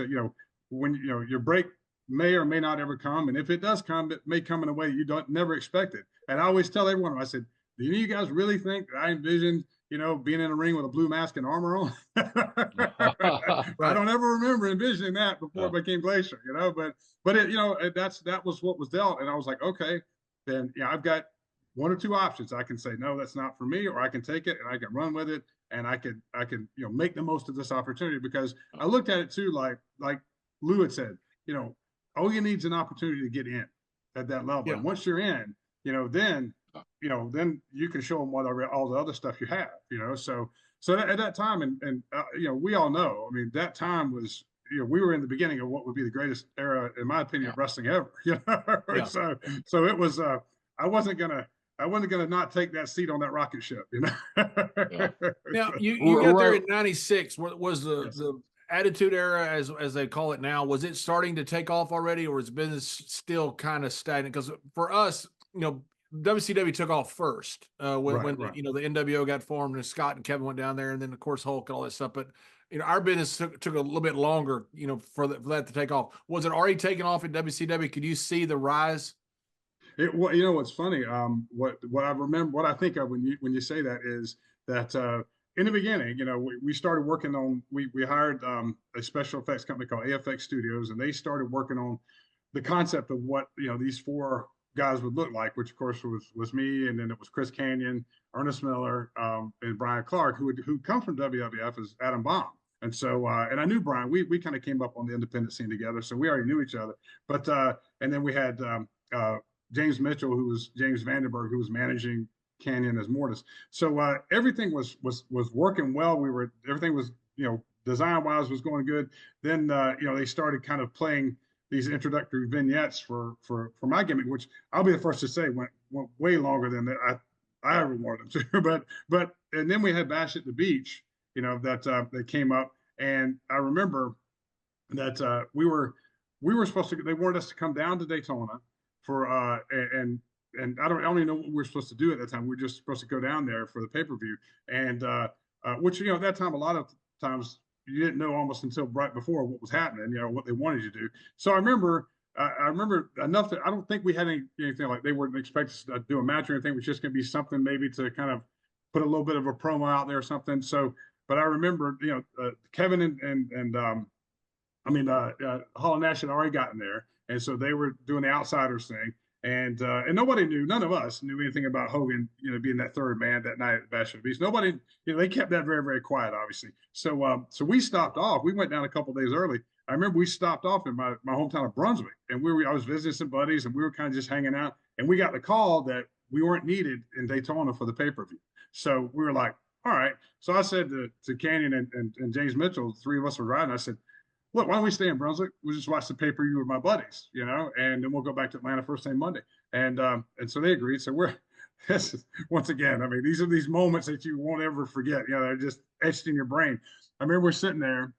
when your break may or may not ever come, and if it does come, it may come in a way you don't never expect it. And I always tell everyone, I said, "Do you guys really think that I envisioned being in a ring with a blue mask and armor on?" I don't ever remember envisioning that before it became Glacier, but that was what was dealt. And I was like, okay, then I've got one or two options. I can say, no, that's not for me, or I can take it and I can run with it. And I can make the most of this opportunity, because I looked at it too, like Lou had said, all you need is an opportunity to get in at that level. Yeah. And once you're in, then you can show them all the other stuff you have, So at that time, and we all know, I mean, that time was, we were in the beginning of what would be the greatest era, in my opinion, of wrestling ever. Yeah. So it was. I wasn't gonna not take that seat on that rocket ship. Yeah. Now you got there in '96. What was the Attitude Era, as they call it now? Was it starting to take off already, or is business still kind of stagnant? Because for us, WCW took off first when the NWO got formed and Scott and Kevin went down there, and then of course Hulk and all that stuff. But our business took a little bit longer, for that to take off. Was it already taking off at WCW? Could you see the rise? What's funny? What I remember, what I think of when you say that is that in the beginning, we started working on. We hired a special effects company called AFX Studios, and they started working on the concept of what these four guys would look like, which of course was me, and then it was Chris Kanyon, Ernest Miller, and Brian Clark, who come from WWF as Adam Bomb. And so, and I knew Brian. We kind of came up on the independent scene together, so we already knew each other. But and then we had James Mitchell, who was James Vandenberg, who was managing Kanyon as Mortis. So everything was working well. Everything was design wise was going good. Then they started kind of playing these introductory vignettes for my gimmick, which I'll be the first to say went way longer than I ever wanted them to. But and then we had Bash at the Beach, that came up, and I remember that we were supposed to. They wanted us to come down to Daytona for and I don't even know what we were supposed to do at that time. We were just supposed to go down there for the pay-per-view, and which at that time a lot of times you didn't know almost until right before what was happening, what they wanted you to do. So I remember enough that I don't think we had anything like they weren't expecting us to do a match or anything. It was just going to be something maybe to kind of put a little bit of a promo out there or something. So, but I remember, Kevin and Hall and Nash had already gotten there, and so they were doing the outsiders thing, and nobody knew, none of us knew anything about Hogan, being that third man that night at Bash of the Beast. Nobody, they kept that very, very quiet, obviously. So, so we stopped off. We went down a couple of days early. I remember we stopped off in my hometown of Brunswick, and I was visiting some buddies, and we were kind of just hanging out, and we got the call that we weren't needed in Daytona for the pay-per-view. So we were like, all right. So I said to Canyon and James Mitchell, the three of us were riding. I said, look, why don't we stay in Brunswick? We'll just watch the pay-per-view with my buddies, and then we'll go back to Atlanta first thing Monday. And so they agreed. So this is, once again, I mean, these are these moments that you won't ever forget. They're just etched in your brain. I remember we're sitting there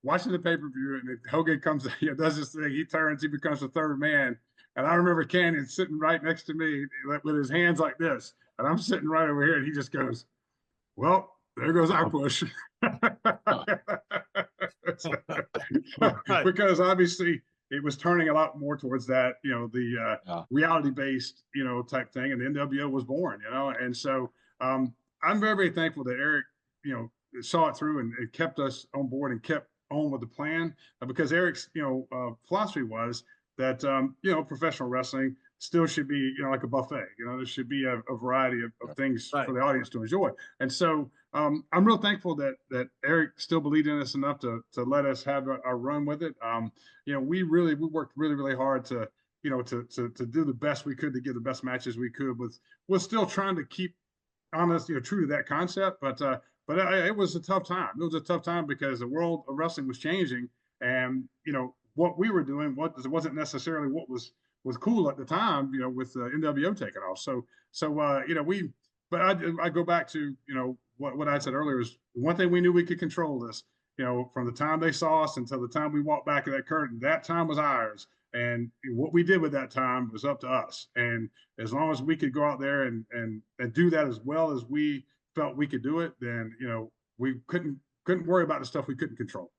watching the pay-per-view, and Hogan comes, does this thing. He turns, he becomes the third man. And I remember Canyon sitting right next to me with his hands like this. And I'm sitting right over here, and he just goes, well, there goes our push. Because obviously it was turning a lot more towards that, the reality-based, type thing. And the NWO was born, And so I'm very, very thankful that Eric, saw it through and kept us on board and kept on with the plan, because Eric's, philosophy was that, professional wrestling still should be, like a buffet. There should be a variety of things for the audience to enjoy. And so I'm real thankful that Eric still believed in us enough to let us have our run with it. We worked really, really hard to do the best we could to give the best matches we could, with still trying to keep honest, true to that concept. But it was a tough time. It was a tough time because the world of wrestling was changing, and what we were doing wasn't necessarily what was cool at the time, with NWO taking off. So but I go back to, what I said earlier is one thing we knew we could control this, from the time they saw us until the time we walked back of that curtain, that time was ours. And what we did with that time was up to us. And as long as we could go out there and do that as well as we felt we could do it, then, we couldn't worry about the stuff we couldn't control.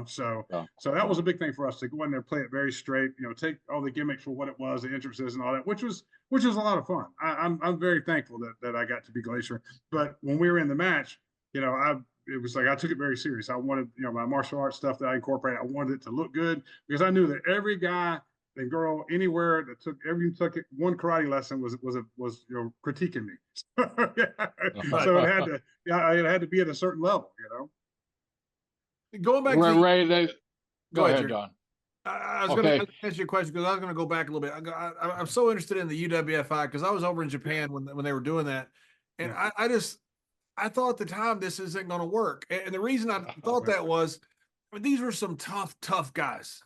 So that was a big thing for us to go in there, play it very straight, take all the gimmicks for what it was, the entrances and all that, which was a lot of fun. I'm very thankful that I got to be Glacier. But when we were in the match, it was like I took it very serious. I wanted, my martial arts stuff that I incorporated, I wanted it to look good, because I knew that every guy and girl anywhere that took one karate lesson was critiquing me. So it had to be at a certain level, Going back to go ahead, John. I was going to ask you a question, because I was going to go back a little bit. I'm so interested in the UWFI, because I was over in Japan when they were doing that, and I thought at the time this isn't going to work. And the reason I thought that was, these were some tough guys.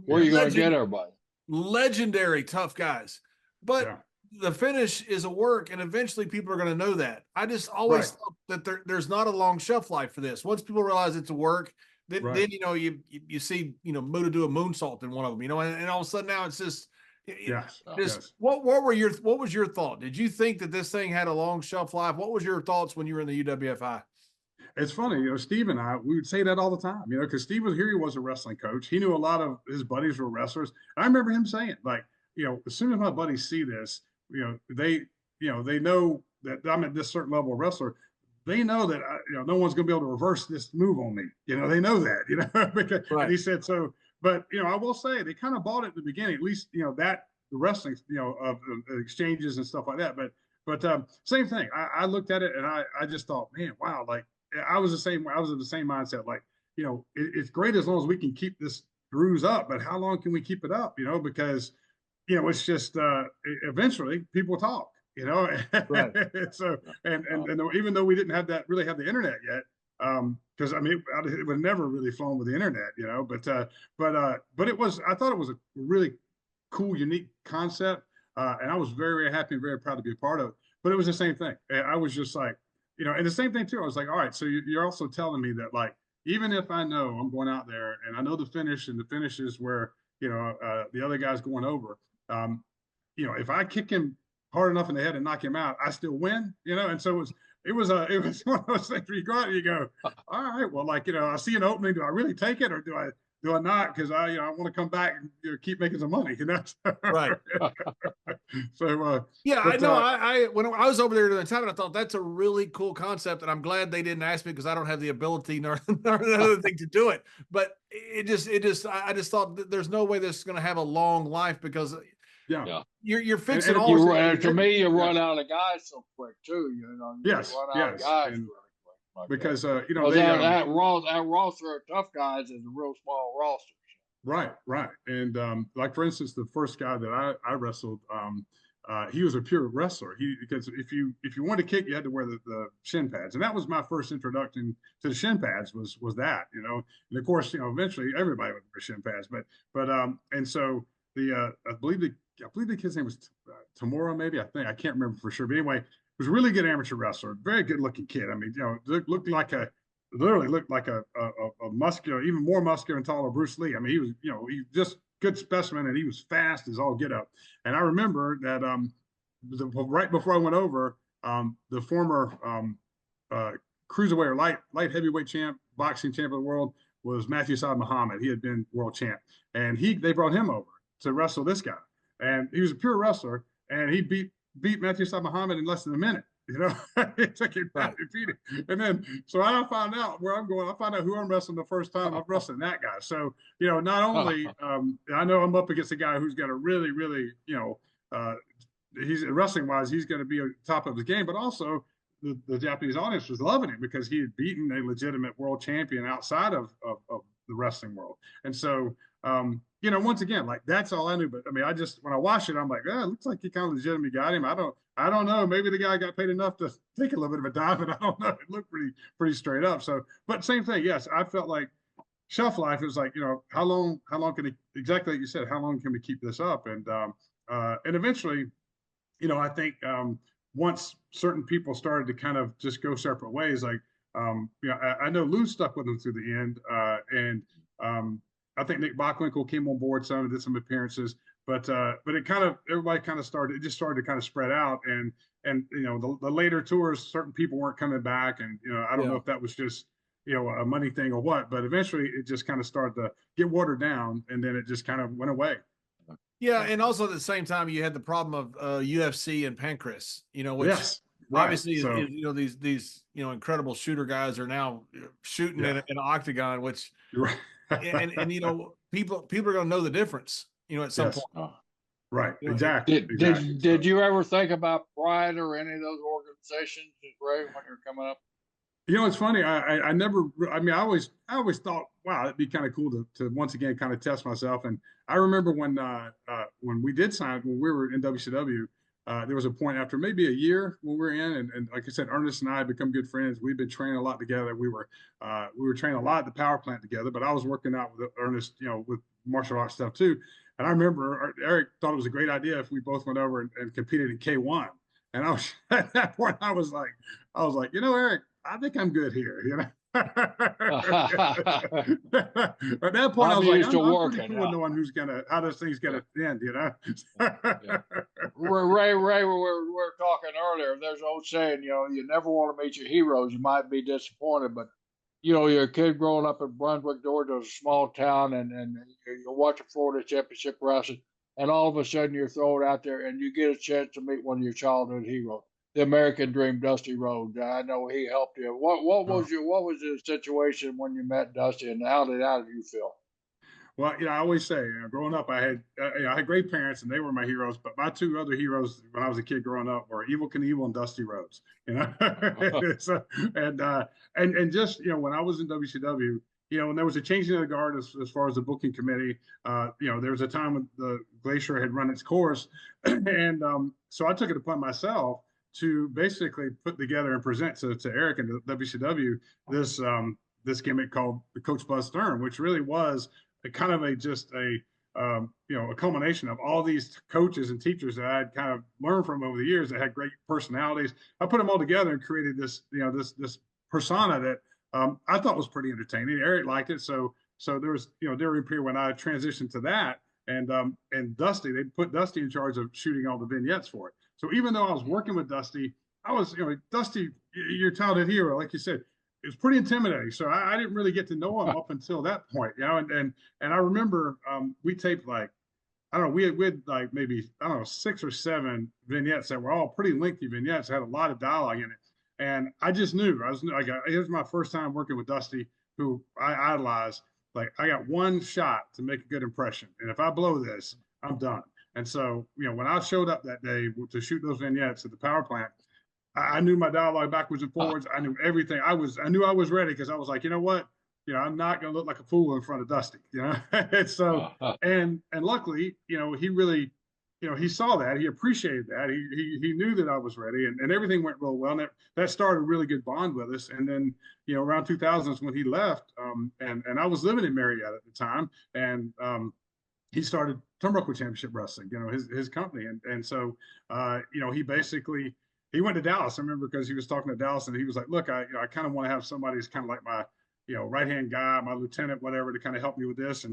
Where are you going to get everybody? Legendary tough guys, but the finish is a work, and eventually people are going to know that. I just always thought that there's not a long shelf life for this. Once people realize it's a work, then you see Muta do a moonsault in one of them, and all of a sudden now it's just what was your thought? Did you think that this thing had a long shelf life? What was your thoughts when you were in the UWFI? It's funny, Steve and I, we would say that all the time, because Steve was here. He was a wrestling coach. He knew a lot of his buddies were wrestlers. I remember him saying, like, as soon as my buddies see this, they know that I'm at this certain level of wrestler. They know that no one's going to be able to reverse this move on me. They know that. Because, and he said so. But I will say they kind of bought it at the beginning. At least that the wrestling of exchanges and stuff like that. But same thing. I looked at it and I just thought, man, wow, like. I was the same. I was in the same mindset. Like, it's great as long as we can keep this bruise up, but how long can we keep it up? Because, it's just eventually people talk. Right. So and even though we didn't really have the internet yet, because it would never really flown with the internet, but it was. I thought it was a really cool, unique concept, and I was very, very happy and very proud to be a part of it. But it was the same thing. I was just like. And the same thing too. I was like, all right, so you're also telling me that, like, even if I know I'm going out there and I know the finish and the finishes where, the other guy's going over, if I kick him hard enough in the head and knock him out, I still win, and so it was one of those things where you go out and you go, all right, well, like, I see an opening. Do I really take it, or do I not? Because I want to come back and keep making some money, Right. So yeah, I know. I when I was over there during the time, I thought that's a really cool concept, and I'm glad they didn't ask me because I don't have the ability nor another thing to do it. But I just thought that there's no way this is going to have a long life because yeah. you're fixing and all. To me, you run out of guys so quick too. You yes, run out of guys really quick. Like because that that roster of tough guys is a real small roster. Right. And like for instance, the first guy that I wrestled, he was a pure wrestler. Because if you wanted to kick, you had to wear the shin pads, and that was my first introduction to the shin pads. Was that, and of course, eventually everybody would wear shin pads, but and so I believe the kid's name was Tamura, maybe. I can't remember for sure, but anyway, was a really good amateur wrestler, very good looking kid. I mean, literally looked like a muscular, even more muscular and taller Bruce Lee. I mean, he was, he just good specimen, and he was fast as all get up. And I remember that right before I went over, the former cruiserweight or light heavyweight boxing champ of the world was Matthew Saad Muhammad. He had been world champ, and they brought him over to wrestle this guy, and he was a pure wrestler, and he beat Matthew Saad Muhammad in less than a minute. It took him time to beat it. And then, so I found out where I'm going. I found out who I'm wrestling the first time. I'm wrestling that guy. So, not only, I know I'm up against a guy who's got a really, really, he's wrestling wise, he's going to be on top of his game, but also the Japanese audience was loving him because he had beaten a legitimate world champion outside of the wrestling world. And so, once again, like that's all I knew. But I mean, when I watched it, I'm like, it looks like he kind of legitimately got him. I don't know. Maybe the guy got paid enough to take a little bit of a dive, but I don't know. It looked pretty straight up. So, but same thing. Yes, I felt like shelf life is like, how long can it, exactly like you said, how long can we keep this up? And eventually, I think once certain people started to kind of just go separate ways, like, I know Lou stuck with them through the end, and I think Nick Bockwinkel came on board some and did some appearances, but everybody kind of started to kind of spread out, and the later tours, certain people weren't coming back, and I don't know if that was just a money thing or what, but eventually it just kind of started to get watered down, and then it just kind of went away. Yeah, and also at the same time, you had the problem of UFC and Pancrase, which yes, right. obviously is, these incredible shooter guys are now shooting in an octagon, which right. and people are going to know the difference, at some point. Right, exactly. Did you ever think about Pride or any of those organizations, Ray, when you were coming up? It's funny. I never. I mean, I always thought, wow, it'd be kind of cool to once again kind of test myself. And I remember when we did sign, when we were in WCW, there was a point after maybe a year when we were in, and like I said, Ernest and I had become good friends. We've been training a lot together. We were training a lot at the power plant together. But I was working out with Ernest, with martial arts stuff too. And I remember Eric thought it was a great idea if we both went over and competed in K1. And I was at that point, I was like, Eric, I think I'm good here, At that point, I was like, I'm pretty cool knowing how this thing's gonna end, Ray, we were talking earlier. There's an old saying, you never want to meet your heroes. You might be disappointed, but you're a kid growing up in Brunswick, Georgia, a small town, and you're watching Florida Championship wrestling, and all of a sudden you're thrown out there and you get a chance to meet one of your childhood heroes, the American Dream, Dusty Rhodes. I know he helped you. What was the situation when you met Dusty, and how did you feel? Well, I always say, growing up, I had great parents, and they were my heroes. But my two other heroes when I was a kid growing up were Evel Knievel and Dusty Rhodes. So, and just when I was in WCW, when there was a changing of the guard as far as the booking committee, there was a time when the Glacier had run its course, and so I took it upon myself to basically put together and present to Eric and to WCW this gimmick called the Coach Buzz Stern, which really was a culmination of all these coaches and teachers that I had kind of learned from over the years that had great personalities. I put them all together and created this persona that I thought was pretty entertaining. Eric liked it, so there was during a period when I transitioned to that, and Dusty, they put Dusty in charge of shooting all the vignettes for it. So even though I was working with Dusty I was, Dusty, your childhood hero, like you said, it was pretty intimidating. So I didn't really get to know him up until that point, and I remember we taped like, I don't know, we had like maybe, I don't know, 6 or 7 vignettes that were all pretty lengthy vignettes, had a lot of dialogue in it. And I just knew, like, it was my first time working with Dusty, who I idolized. Like, I got one shot to make a good impression. And if I blow this, I'm done. And so, when I showed up that day to shoot those vignettes at the power plant, I knew my dialogue backwards and forwards. I knew everything. I knew I was ready because I was like, you know what? I'm not going to look like a fool in front of Dusty. And so, and luckily, he really, he saw that, he appreciated that, he knew that I was ready, and everything went real well. And that started a really good bond with us. And then, around 2000s when he left, and I was living in Marietta at the time, and he started Turnbuckle Championship Wrestling, his company. And so, he basically, he went to Dallas. I remember because he was talking to Dallas and he was like, look, I kind of want to have somebody who's kind of like my, right-hand guy, my lieutenant, whatever, to kind of help me with this.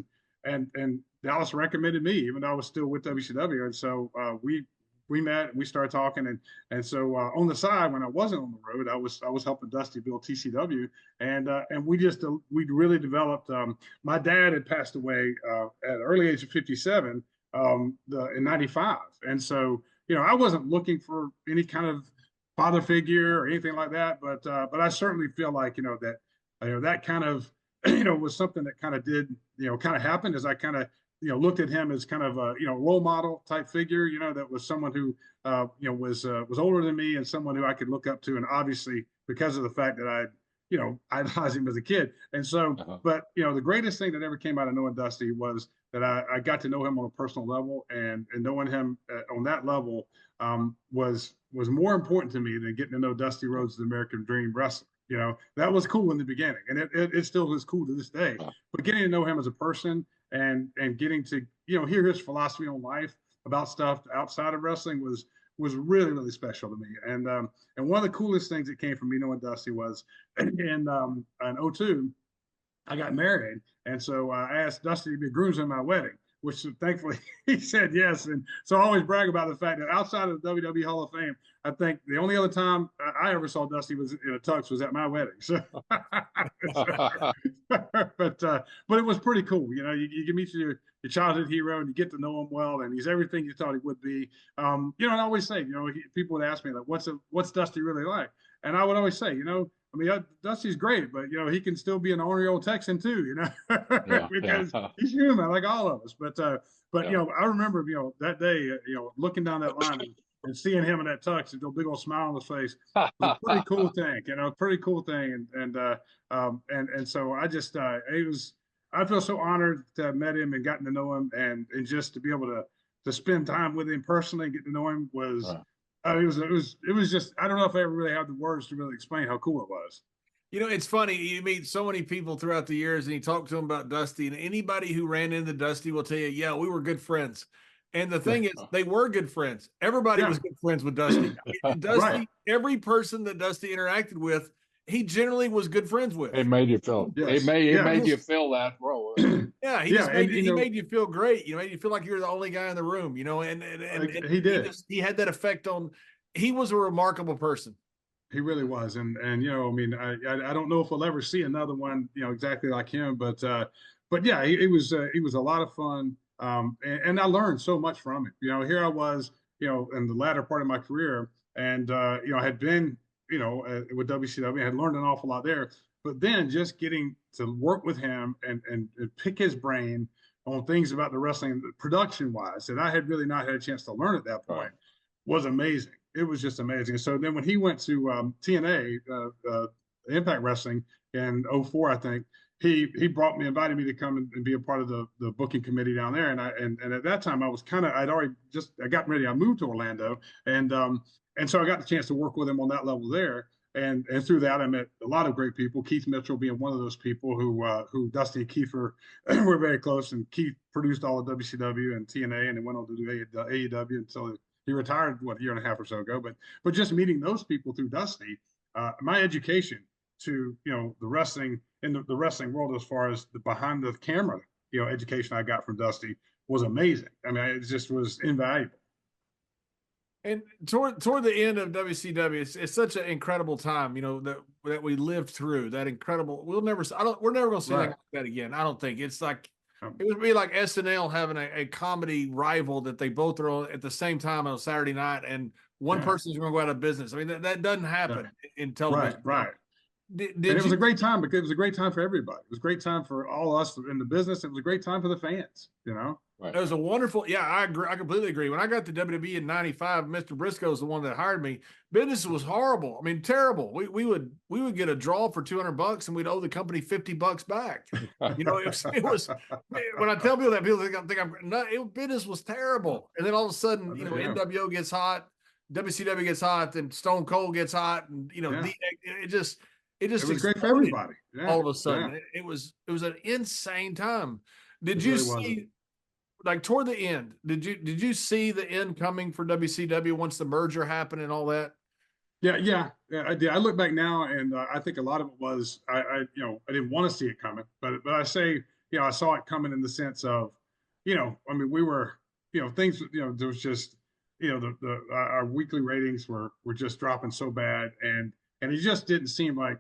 And Dallas recommended me, even though I was still with WCW. And so we met, and we started talking. And so on the side, when I wasn't on the road, I was helping Dusty build TCW. And we really developed, my dad had passed away at an early age of 57 in 95. And so, I wasn't looking for any kind of father figure or anything like that, but I certainly feel like, that, that kind of, was something that kind of did, kind of happened as I kind of, looked at him as kind of a, role model type figure, that was someone who, was older than me and someone who I could look up to. And obviously because of the fact that idolized him as a kid. And so, but, the greatest thing that ever came out of knowing Dusty was that I got to know him on a personal level, and knowing him on that level was more important to me than getting to know Dusty Rhodes, the American Dream wrestler. That was cool in the beginning, and it still is cool to this day. But getting to know him as a person and getting to hear his philosophy on life about stuff outside of wrestling was really, really special to me. And one of the coolest things that came from me knowing Dusty was in '02, I got married. And so I asked Dusty to be groomsman at my wedding, which thankfully he said yes. And so I always brag about the fact that outside of the WWE Hall of Fame, I think the only other time I ever saw Dusty was in a tux was at my wedding. So, but it was pretty cool. You can meet your childhood hero and you get to know him well, and he's everything you thought he would be. And I always say, people would ask me like, what's Dusty really like? And I would always say, I mean, Dusty's great, but he can still be an ornery old Texan too, because he's human like all of us. But I remember that day, looking down that line and seeing him in that tux and a big old smile on his face was a pretty cool thing, pretty cool thing. And so I just I feel so honored to have met him and gotten to know him, and just to be able to spend time with him personally and get to know him was. It was just, I don't know if I ever really had the words to really explain how cool it was. It's funny. You meet so many people throughout the years and you talk to them about Dusty, and anybody who ran into Dusty will tell you, yeah, we were good friends. And the thing is, they were good friends. Everybody was good friends with Dusty. Dusty, every person that Dusty interacted with, he generally was good friends with. It made you feel. It made you feel that, bro. Yeah, he made you feel great. Made you feel like you were the only guy in the room. And he did. He had that effect on. He was a remarkable person. He really was, and I mean, I don't know if we'll ever see another one, exactly like him, but yeah, it was a lot of fun, and I learned so much from it. Here I was, in the latter part of my career, and I had been, with WCW, I had learned an awful lot there. But then just getting to work with him and pick his brain on things about the wrestling production wise that I had really not had a chance to learn at that point was amazing. It was just amazing. So then when he went to TNA, Impact Wrestling in '04, I think, he invited me to come and be a part of the booking committee down there. And at that time I was I got ready. I moved to Orlando, and so I got the chance to work with him on that level there. And through that, I met a lot of great people. Keith Mitchell being one of those people who Dusty and Keith were very close. And Keith produced all of WCW and TNA, and then went on to do AEW until he retired a year and a half or so ago. But just meeting those people through Dusty, my education to the wrestling in the wrestling world, as far as the behind the camera education I got from Dusty, was amazing. I mean, it just was invaluable. And toward the end of WCW, it's such an incredible time, that we lived through. That incredible. We're never gonna see anything like that again. I don't think. It's like it would be like SNL having a comedy rival that they both are on at the same time on Saturday night, and one person's going to go out of business. I mean, that doesn't happen in television. Right. And it was a great time because it was a great time for everybody. It was a great time for all of us in the business. It was a great time for the fans, Right. It was a wonderful, I agree. I completely agree. When I got to WWE in '95, Mr. Brisco is the one that hired me. Business was horrible. I mean, terrible. We would get a draw for $200 and we'd owe the company $50 back. It was when I tell people that, people think I'm not. Business was terrible. And then all of a sudden, NWO gets hot, WCW gets hot, then Stone Cold gets hot, and it just was great for everybody. All of a sudden, it was an insane time. Did you see? Like toward the end, did you see the end coming for WCW once the merger happened and all that? Yeah, I did. I look back now, and I think a lot of it was I didn't want to see it coming, but I say I saw it coming in the sense of I mean we were things there was just our weekly ratings were just dropping so bad, and it just didn't seem like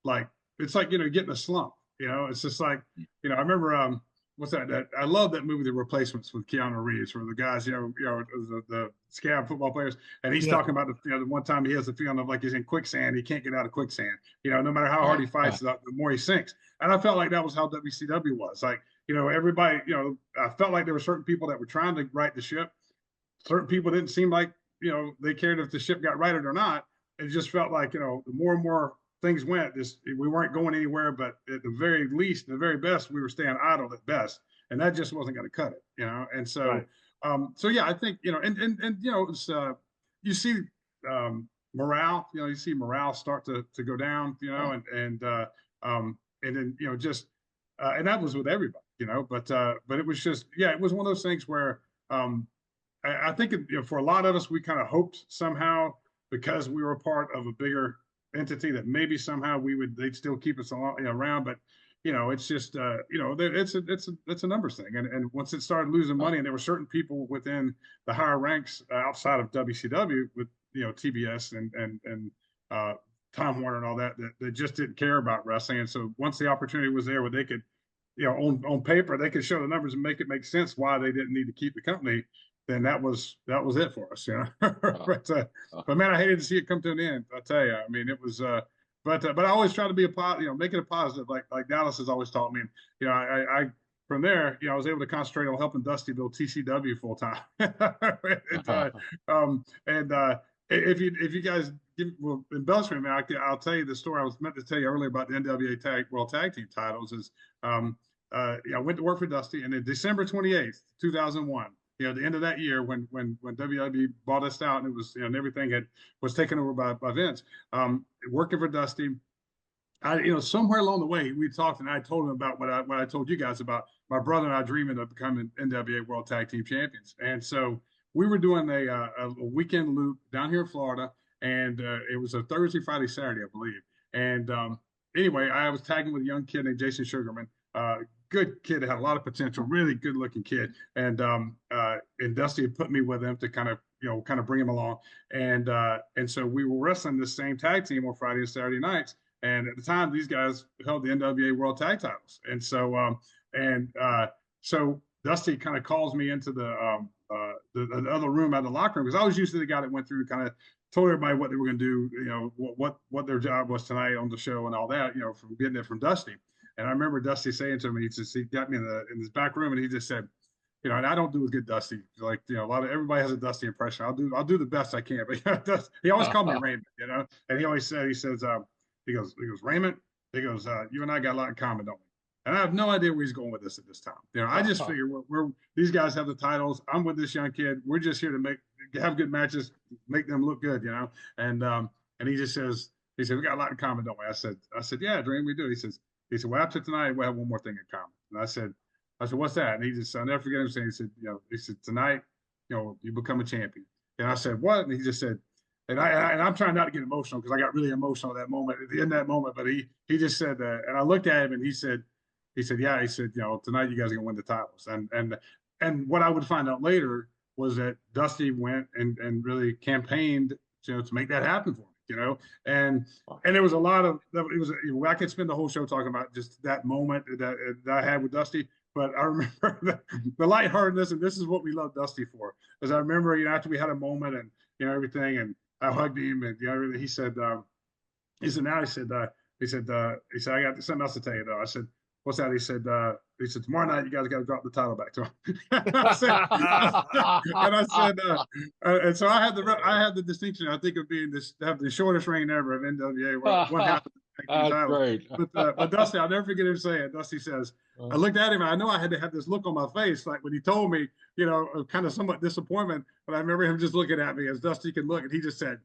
like it's like getting a slump. It's just like I remember what's that? I love that movie, The Replacements, with Keanu Reeves, where the guys, the scab football players, and he's talking about the one time he has the feeling of like he's in quicksand, he can't get out of quicksand. No matter how hard he fights, the more he sinks. And I felt like that was how WCW was. Like, everybody, I felt like there were certain people that were trying to right the ship. Certain people didn't seem like they cared if the ship got righted or not. It just felt like the more and more things went, we weren't going anywhere, but at the very least, the very best, we were staying idle at best, and that just wasn't going to cut it, And so, I think it's you see morale, you see morale start to go down, and then and that was with everybody, but it was just it was one of those things where I think for a lot of us, we kind of hoped somehow because we were a part of a bigger entity that maybe somehow they'd still keep us around, but it's just it's a numbers thing, and once it started losing money, and there were certain people within the higher ranks outside of WCW with TBS and Time Warner and all that just didn't care about wrestling, and so once the opportunity was there where they could on paper they could show the numbers and make it make sense why they didn't need to keep the company, then that was it for us, but man, I hated to see it come to an end. I tell you, I mean, it was, but I always try to be make it a positive, like Dallas has always taught me. And, I from there, I was able to concentrate on helping Dusty build TCW full time. If you guys will embellish me, man, I'll tell you the story I was meant to tell you earlier about the NWA World Tag Team titles. Is I went to work for Dusty, and in December 28th, 2001. The end of that year when WWE bought us out, and it was and everything was taken over by Vince. Working for Dusty, somewhere along the way we talked, and I told him about what I told you guys about my brother and I dreaming of becoming NWA World Tag Team Champions. And so we were doing a weekend loop down here in Florida, and it was a Thursday, Friday, Saturday, I believe. And anyway, I was tagging with a young kid named Jason Sugarman. Good kid, had a lot of potential, really good looking kid. And Dusty had put me with him to kind of bring him along. And so we were wrestling this same tag team on Friday and Saturday nights. And at the time, these guys held the NWA World Tag Titles. And so so Dusty kind of calls me into the other room out of the locker room, because I was usually the guy that went through, kind of told everybody what they were going to do, what their job was tonight on the show and all that, from getting it from Dusty. And I remember Dusty saying to me, he got me in this back room, and he just said, and I don't do as good Dusty. Like, everybody has a Dusty impression. I'll do the best I can. But he always called me Raymond, and he always said, he goes, Raymond, he goes, you and I got a lot in common, don't we? And I have no idea where he's going with this at this time. I just figure these guys have the titles. I'm with this young kid. We're just here to have good matches, make them look good, And he just says, we got a lot in common, don't we? I said, yeah, Dream, we do. He said, well, after tonight, we'll have one more thing in common. And I said, what's that? And I'll never forget him saying, he said, tonight, you become a champion. And I said, what? And he just said, and I'm trying not to get emotional, because I got really emotional at that moment. But he just said that, and I looked at him, and he said, yeah, he said, tonight you guys are gonna win the titles. And what I would find out later was that Dusty went and really campaigned, to make that happen for me, and there was a lot of, it was, I could spend the whole show talking about just that moment that I had with Dusty. But I remember the lightheartedness, and this is what we love Dusty for. Because I remember, after we had a moment and everything, and I hugged him, and he said, now he said, I got something else to tell you though. I said, what's that? He said, tomorrow night you guys got to drop the title back to him. I said, and so I had the distinction, I think, of being have the shortest reign ever of NWA, where one half of the title. Great. But Dusty, I'll never forget him saying, Dusty says, I looked at him, and I know I had to have this look on my face, like when he told me, kind of somewhat disappointment, but I remember him just looking at me as Dusty could look, and he just said,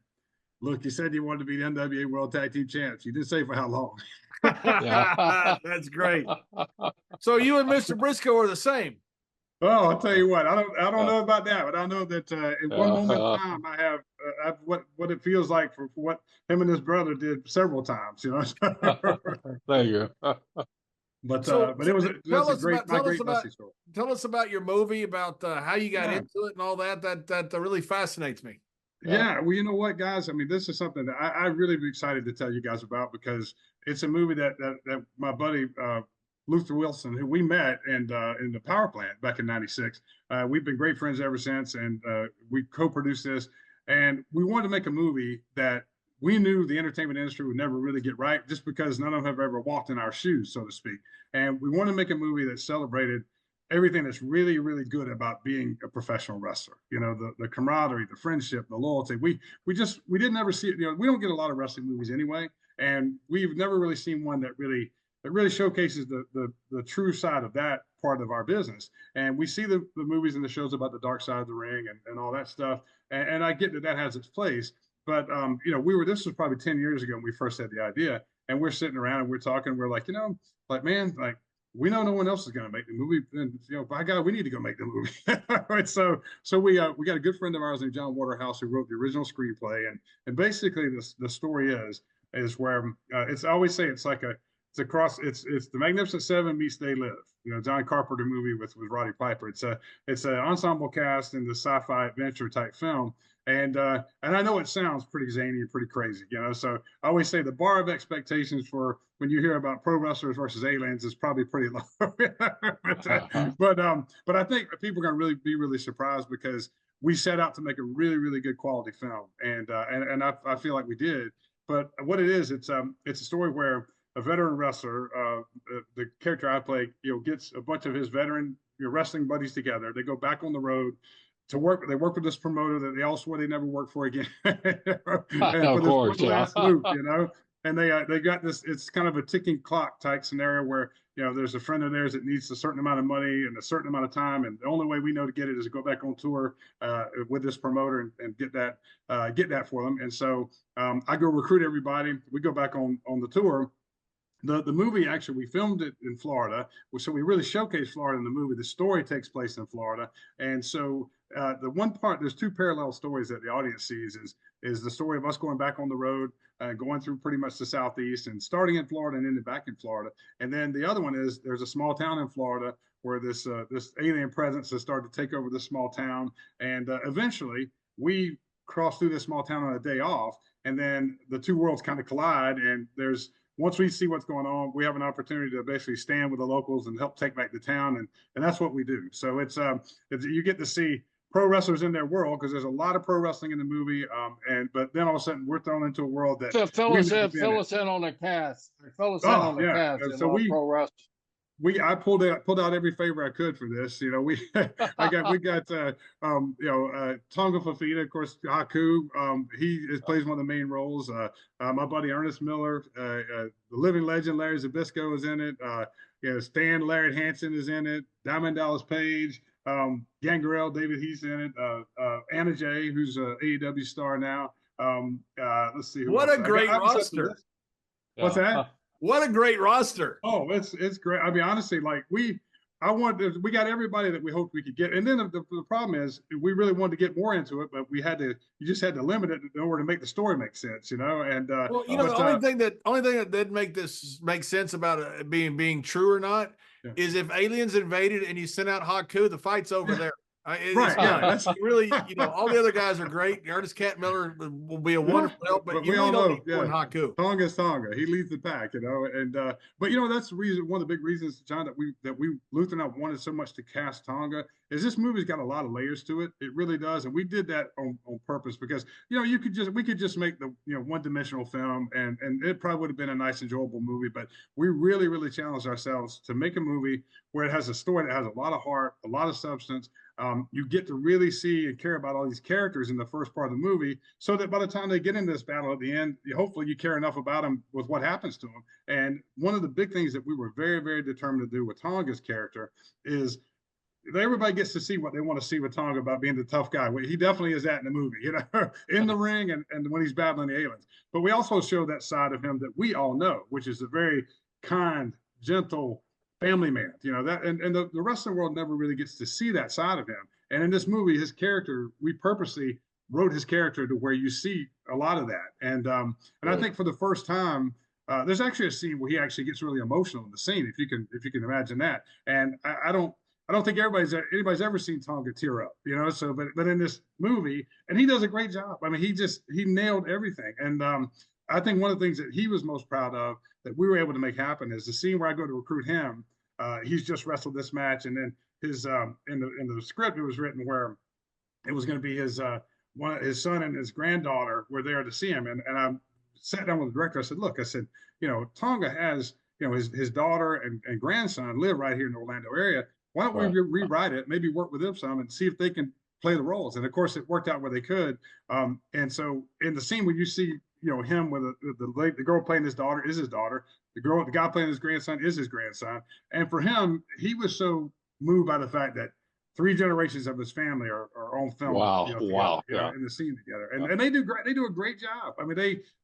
look, you said you wanted to be the NWA World Tag Team Champs. You didn't say for how long. That's great. So you and Mr. Brisco are the same. Oh, I'll tell you what. I don't know about that, but I know that in one moment in time, I have what it feels like for what him and his brother did several times. Thank you. But it was a great Dusty story. Tell us about your movie, about how you got into it and all that. That really fascinates me. Yeah, well, you know what, guys? I mean, this is something that I really be excited to tell you guys about, because it's a movie that my buddy Luther Wilson, who we met in the power plant back in '96. We've been great friends ever since, and we co-produced this. And we wanted to make a movie that we knew the entertainment industry would never really get right, just because none of them have ever walked in our shoes, so to speak. And we want to make a movie that celebrated everything that's really, really good about being a professional wrestler. The camaraderie, the friendship, the loyalty. We didn't ever see it. We don't get a lot of wrestling movies anyway, and we've never really seen one that really showcases the true side of that part of our business. And we see the movies and the shows about the dark side of the ring and all that stuff. And I get that has its place. But this was probably 10 years ago when we first had the idea, and we're sitting around and we're talking. We're like, man, like, we know no one else is going to make the movie, and by God, we need to go make the movie. Right? So we got a good friend of ours named John Waterhouse, who wrote the original screenplay, and basically the story is where I always say it's the Magnificent Seven meets They Live. John Carpenter movie with Roddy Piper. It's an ensemble cast in the sci-fi adventure type film. And I know it sounds pretty zany and pretty crazy, so I always say the bar of expectations for when you hear about pro wrestlers versus aliens is probably pretty low. but I think people are going to be really surprised, because we set out to make a really, really good quality film. And I feel like we did. But what it is, it's a story where a veteran wrestler, the character I play, gets a bunch of his veteran wrestling buddies together. They go back on the road to work. They work with this promoter that they all swore they never work for again. Of course, last loop, and they got this. It's kind of a ticking clock type scenario where there's a friend of theirs that needs a certain amount of money and a certain amount of time, and the only way we know to get it is to go back on tour with this promoter and get that for them. And so I go recruit everybody. We go back on the tour. The movie, actually, we filmed it in Florida, so we really showcased Florida in the movie. The story takes place in Florida, and so the one part, there's two parallel stories that the audience sees is the story of us going back on the road, going through pretty much the Southeast and starting in Florida and ending back in Florida. And then the other one is there's a small town in Florida where this alien presence has started to take over this small town, and eventually we cross through this small town on a day off, and then the two worlds kind of collide, and once we see what's going on, we have an opportunity to basically stand with the locals and help take back the town, and that's what we do. So it's you get to see pro wrestlers in their world, because there's a lot of pro wrestling in the movie, but then all of a sudden we're thrown into a world that fill us in on the cast. Fill us in on the cast. So pro wrestling. I pulled out every favor I could for this. We got Tonga Fafita, of course, Haku. He plays one of the main roles. My buddy Ernest Miller, the living legend Larry Zbyszko is in it. Stan Larry Hansen is in it. Diamond Dallas Page, Gangrel David, he's in it. Anna Jay, who's a AEW star now. Let's see. What a great roster! What's that? What a great roster. Oh, it's great. I mean, honestly, like we got everybody that we hoped we could get. And then the problem is we really wanted to get more into it, but you just had to limit it in order to make the story make sense, And well, the only thing that did make this make sense about it being true or not is if aliens invaded and you sent out Haku, the fight's over there. It's fine. That's really, all the other guys are great. Ernest Cat Miller will be a wonderful help, but you really don't need more than Haku. Tonga's Tonga. He leads the pack, and but that's the reason. One of the big reasons, John, that we Luther and I wanted so much to cast Tonga is this movie's got a lot of layers to it. It really does, and we did that on purpose because we could just make the one-dimensional film, and it probably would have been a nice, enjoyable movie, but we really challenged ourselves to make a movie where it has a story that has a lot of heart, a lot of substance. You get to really see and care about all these characters in the first part of the movie, so that by the time they get into this battle at the end, hopefully you care enough about them with what happens to them. And one of the big things that we were very determined to do with Tonga's character is everybody gets to see what they want to see with Tonga about being the tough guy. He definitely is that in the movie, in the ring and when he's battling the aliens. But we also show that side of him that we all know, which is a very kind, gentle, family man, that, and the wrestling world never really gets to see that side of him. And in this movie, his character, we purposely wrote his character to where you see a lot of that. And I think for the first time, there's actually a scene where he actually gets really emotional in the scene, if you can imagine that. And I don't think anybody's ever seen Tonga tear up, So, but in this movie, and he does a great job. I mean, he nailed everything. And I think one of the things that he was most proud of that we were able to make happen is the scene where I go to recruit him. He's just wrestled this match, and then his in the script it was written where it was going to be his son and his granddaughter were there to see him, and I sat down with the director. I said, look, Tonga has his daughter and grandson live right here in the Orlando area. Why don't we rewrite it, maybe work with them some and see if they can play the roles? And of course, it worked out where they could. And so in the scene when you see him with the girl playing his daughter is his daughter. The guy playing his grandson is his grandson. And for him, he was so moved by the fact that 3 generations of his family are on film. In the scene together, and they do great. They do a great job. I mean,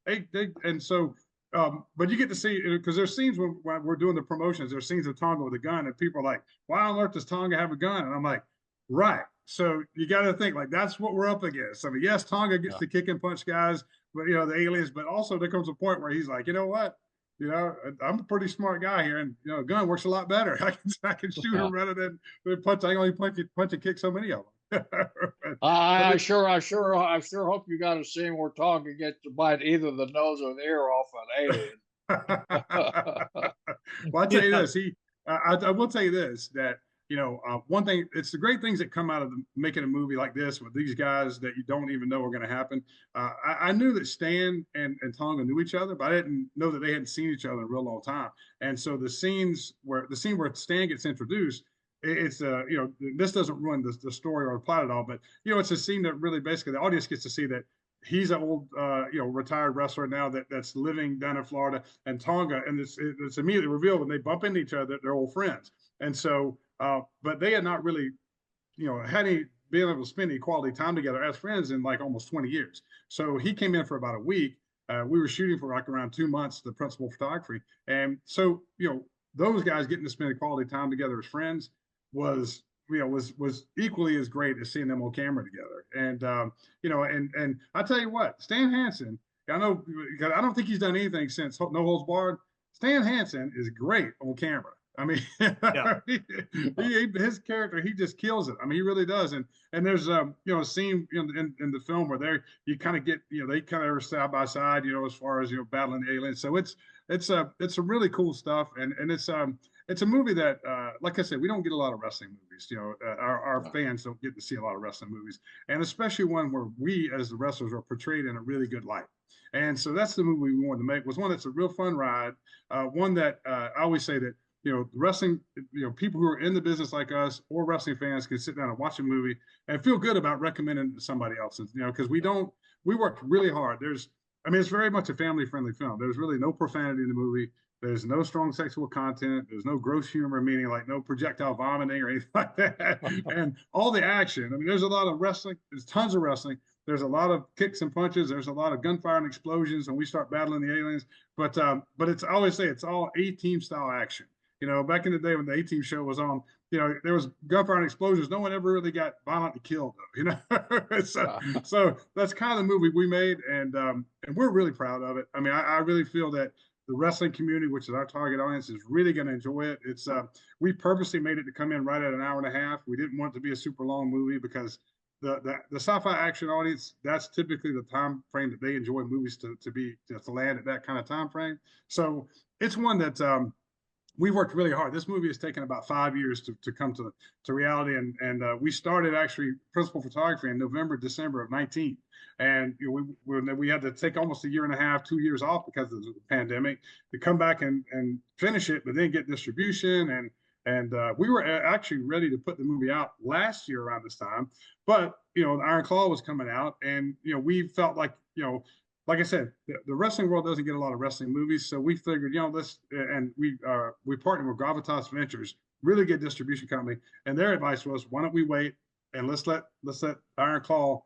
they and so. But you get to see, because there's scenes when we're doing the promotions. There's scenes of Tonga with a gun, and people are like, "Why on earth does Tonga have a gun?" And I'm like, "Right." So you got to think like that's what we're up against. I mean, yes, Tonga gets to kick and punch guys, but the aliens. But also there comes a point where he's like, you know what? I'm a pretty smart guy here, and a gun works a lot better. I can shoot him rather than punch. I can only punch and kick so many of them. I sure hope you got a scene where Tonga gets to bite either the nose or the ear off an alien. Well, I'll tell you this. I will tell you this, that one thing, it's the great things that come out of making a movie like this with these guys that you don't even know are going to happen. I knew that Stan and Tonga knew each other, but I didn't know that they hadn't seen each other in a real long time. And so the scene where Stan gets introduced, it's this doesn't ruin the story or the plot at all, but it's a scene that really basically the audience gets to see that he's an old retired wrestler now that's living down in Florida, and Tonga, and it's immediately revealed when they bump into each other that they're old friends. And so but they had not really hadn't been able to spend any quality time together as friends in like almost 20 years. So he came in for about a week. We were shooting for like around 2 months, the principal photography, and so those guys getting to spend quality time together as friends was equally as great as seeing them on camera together. And and I tell you what, Stan Hansen, I know, because I don't think he's done anything since No Holds Barred. Stan Hansen is great on camera. I mean, his character, he just kills it. I mean, he really does. And there's a scene in the film where you kind of get they kind of are side by side, as far as battling the aliens. So it's a really cool stuff, and it's a movie that like I said, we don't get a lot of wrestling movies. Our fans don't get to see a lot of wrestling movies, and especially one where we as the wrestlers are portrayed in a really good light. And so that's the movie we wanted to make. Was one that's a real fun ride, one that I always say that wrestling, people who are in the business like us or wrestling fans can sit down and watch a movie and feel good about recommending it to somebody else. Because we worked really hard. It's very much a family friendly film. There's really no profanity in the movie. There's no strong sexual content. There's no gross humor, meaning like no projectile vomiting or anything like that. And all the action. There's a lot of wrestling. There's tons of wrestling. There's a lot of kicks and punches. There's a lot of gunfire and explosions, and we start battling the aliens. But it's, I always say, it's all A-Team style action. Back in the day when the A-Team show was on, there was gunfire and explosions. No one ever really got violently killed, though. So that's kind of the movie we made, and we're really proud of it. I really feel that the wrestling community, which is our target audience, is really going to enjoy it. It's we purposely made it to come in right at an hour and a half. We didn't want it to be a super long movie because the sci-fi action audience, that's typically the time frame that they enjoy movies to land at that kind of time frame. So it's one that we worked really hard. This movie has taken about 5 years to come to reality, and we started actually principal photography in November, December of 19, and we had to take almost a year and a half, 2 years off because of the pandemic to come back and finish it, but then get distribution and we were actually ready to put the movie out last year around this time, but the Iron Claw was coming out, and we felt like like I said, the wrestling world doesn't get a lot of wrestling movies, so we figured, and we partnered with Gravitas Ventures, really good distribution company, and their advice was, why don't we wait and let's let Iron Claw,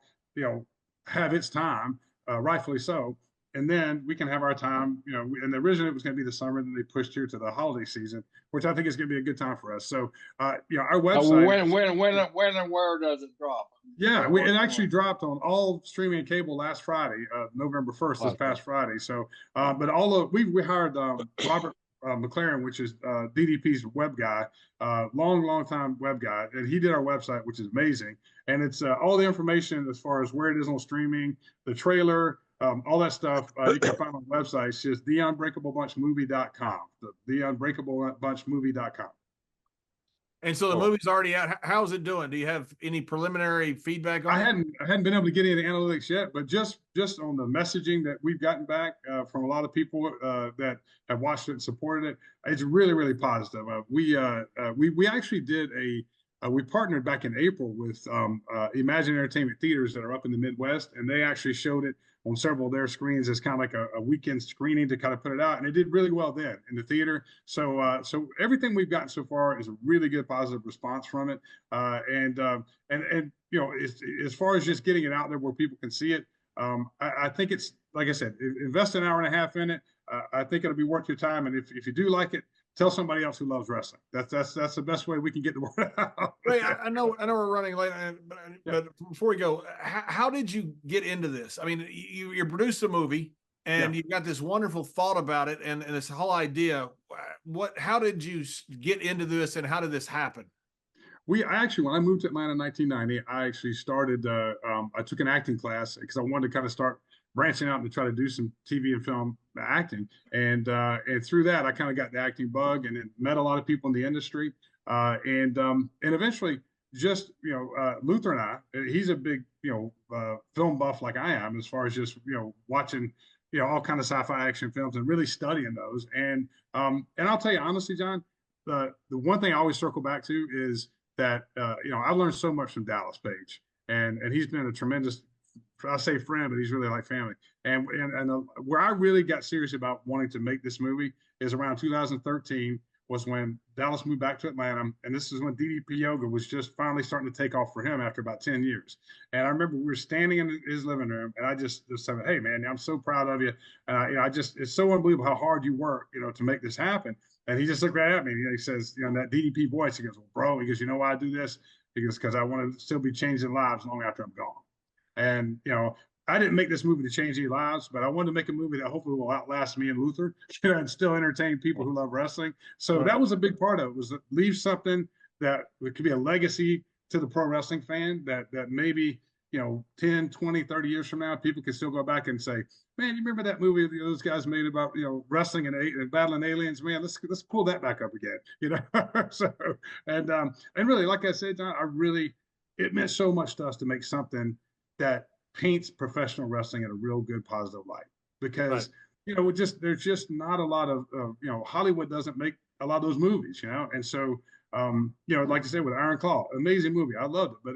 have its time, rightfully so, and then we can have our time, and originally it was going to be the summer, then they pushed here to the holiday season, which I think is going to be a good time for us. So, our website. When and where does it drop? Yeah, it actually dropped on all streaming and cable last Friday, November 1st, this past Friday. So, but we hired Robert McLaren, which is DDP's web guy, long time web guy, and he did our website, which is amazing. And it's all the information as far as where it is on streaming, the trailer, all that stuff you can find on the website. It's just theunbreakablebunchmovie.com, theunbreakablebunchmovie.com. And so the movie's already out. How's it doing? Do you have any preliminary feedback on it? I hadn't been able to get any of the analytics yet, but just on the messaging that we've gotten back from a lot of people that have watched it and supported it, it's really, really positive. We actually did we partnered back in April with Imagine Entertainment Theaters that are up in the Midwest, and they actually showed it on several of their screens as kind of like a weekend screening to kind of put it out, and it did really well then in the theater. So everything we've gotten so far is a really good positive response from it, and as far as just getting it out there where people can see it, I think it's, like I said, invest an hour and a half in it. I think it'll be worth your time, and if you do like it, tell somebody else who loves wrestling. That's the best way we can get the word out. Ray, I know we're running late, but before we go, how did you get into this? I mean, you produced a movie, and you've got this wonderful thought about it, and this whole idea. How did you get into this, and how did this happen? When I moved to Atlanta in 1990, I actually started. I took an acting class because I wanted to kind of start branching out and to try to do some TV and film acting. And through that, I kind of got the acting bug, and then met a lot of people in the industry. And eventually just, Luther and I, he's a big, film buff like I am, as far as just, watching, all kind of sci-fi action films and really studying those. And I'll tell you honestly, John, the one thing I always circle back to is that, I've learned so much from Dallas Page, and he's been a tremendous, I say friend, but he's really like family. And where I really got serious about wanting to make this movie is around 2013, was when Dallas moved back to Atlanta. And this is when DDP Yoga was just finally starting to take off for him after about 10 years. And I remember we were standing in his living room, and I just said, "Hey man, I'm so proud of you. And it's so unbelievable how hard you work, to make this happen." And he just looked right at me. He says, in that DDP voice, he goes, "Well, bro," he goes, "you know why I do this?" He goes, "Because I want to still be changing lives long after I'm gone." And, I didn't make this movie to change any lives, but I wanted to make a movie that hopefully will outlast me and Luther, and still entertain people who love wrestling. So that was a big part of it, was to leave something that could be a legacy to the pro wrestling fan, that maybe, 10, 20, 30 years from now, people can still go back and say, "Man, you remember that movie those guys made about, wrestling and battling aliens? Man, let's pull that back up again." So, and really, like I said, John, it meant so much to us to make something that paints professional wrestling in a real good, positive light, because there's just not a lot of Hollywood doesn't make a lot of those movies, and so like I said, with Iron Claw, amazing movie, I loved it, but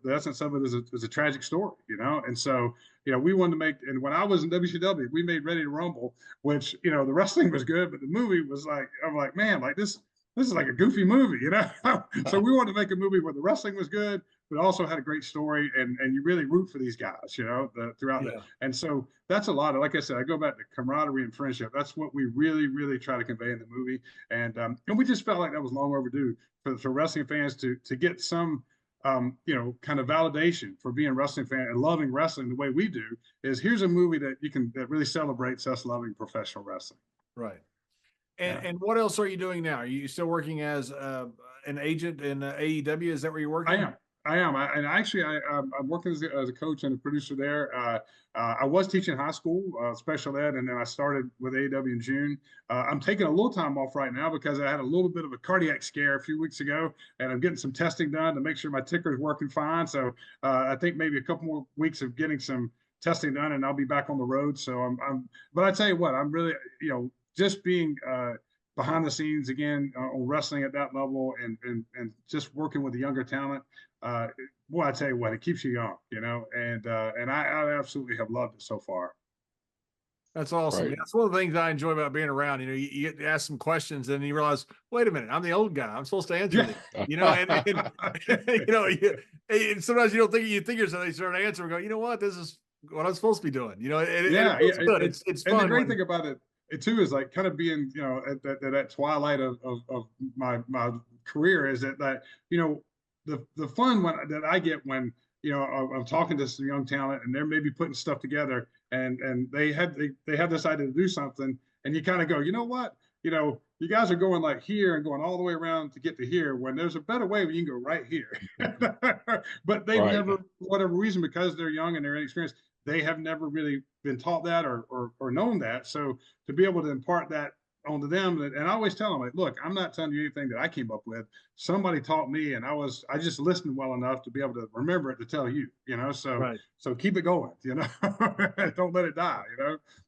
the essence of it is a tragic story, and so we wanted to make, and when I was in WCW, we made Ready to Rumble, which the wrestling was good, but the movie was like, I'm like, man, like this is like a goofy movie, So we wanted to make a movie where the wrestling was good, but also had a great story, and you really root for these guys, throughout that. And so that's a lot of, like I said, I go back to camaraderie and friendship. That's what we really, really try to convey in the movie. And we just felt like that was long overdue for wrestling fans to get some, kind of validation for being a wrestling fan and loving wrestling the way we do. Is here's a movie that really celebrates us loving professional wrestling. Right. Yeah. And what else are you doing now? Are you still working as an agent in AEW? Is that where you're working? I am. And actually, I'm working as a coach and a producer there. I was teaching high school special ed, and then I started with AEW in June. I'm taking a little time off right now because I had a little bit of a cardiac scare a few weeks ago, and I'm getting some testing done to make sure my ticker is working fine. So I think maybe a couple more weeks of getting some testing done, and I'll be back on the road. So but I tell you what, I'm really, just being behind the scenes again on wrestling at that level, and just working with the younger talent. Well, I tell you what, it keeps you young, and I absolutely have loved it so far. That's awesome. Right. That's one of the things I enjoy about being around. You get to ask some questions, and you realize, wait a minute, I'm the old guy. I'm supposed to answer these. And sometimes you don't think you think yourself. You start answering, and go, you know what? This is what I'm supposed to be doing. It's good. It's fun. And the great thing about it too is like kind of being, at that twilight of my career is that the fun that I get when I'm talking to some young talent and they're maybe putting stuff together and they have this idea to do something, and you kind of go, you know what, you guys are going like here and going all the way around to get to here when there's a better way where you can go right here. But they've never, for whatever reason, because they're young and they're inexperienced, they have never really been taught that or known that. So to be able to impart that onto them, and I always tell them, like, look, I'm not telling you anything that I came up with. Somebody taught me, and I just listened well enough to be able to remember it to tell you, so keep it going, don't let it die,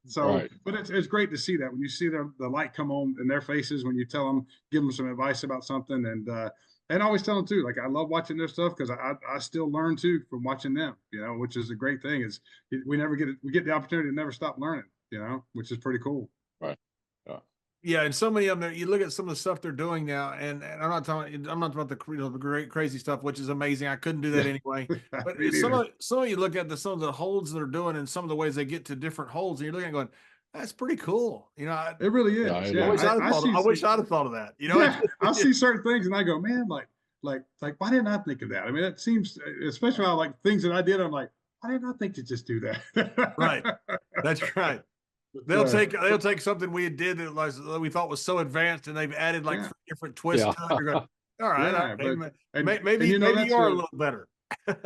So, but it's great to see that when you see the light come on in their faces, when you tell them, give them some advice about something, and I always tell them too, like, I love watching their stuff because I still learn too from watching them, which is a great thing. Is we get the opportunity to never stop learning, which is pretty cool. Right. Yeah, and so many of them. You look at some of the stuff they're doing now, and I'm not about the great crazy stuff, which is amazing. I couldn't do that anyway. But some of you look at some of the holds they're doing, and some of the ways they get to different holds, and you're looking at going, that's pretty cool. It really is. I wish I'd have thought of that. I see certain things and I go, man, like why didn't I think of that? I mean, it seems, especially how like things that I did, I'm like, why didn't I think to just do that? Right. That's right. They'll take something we did that we thought was so advanced, and they've added like 3 different twists to it. You're going, all right, maybe you are a little better.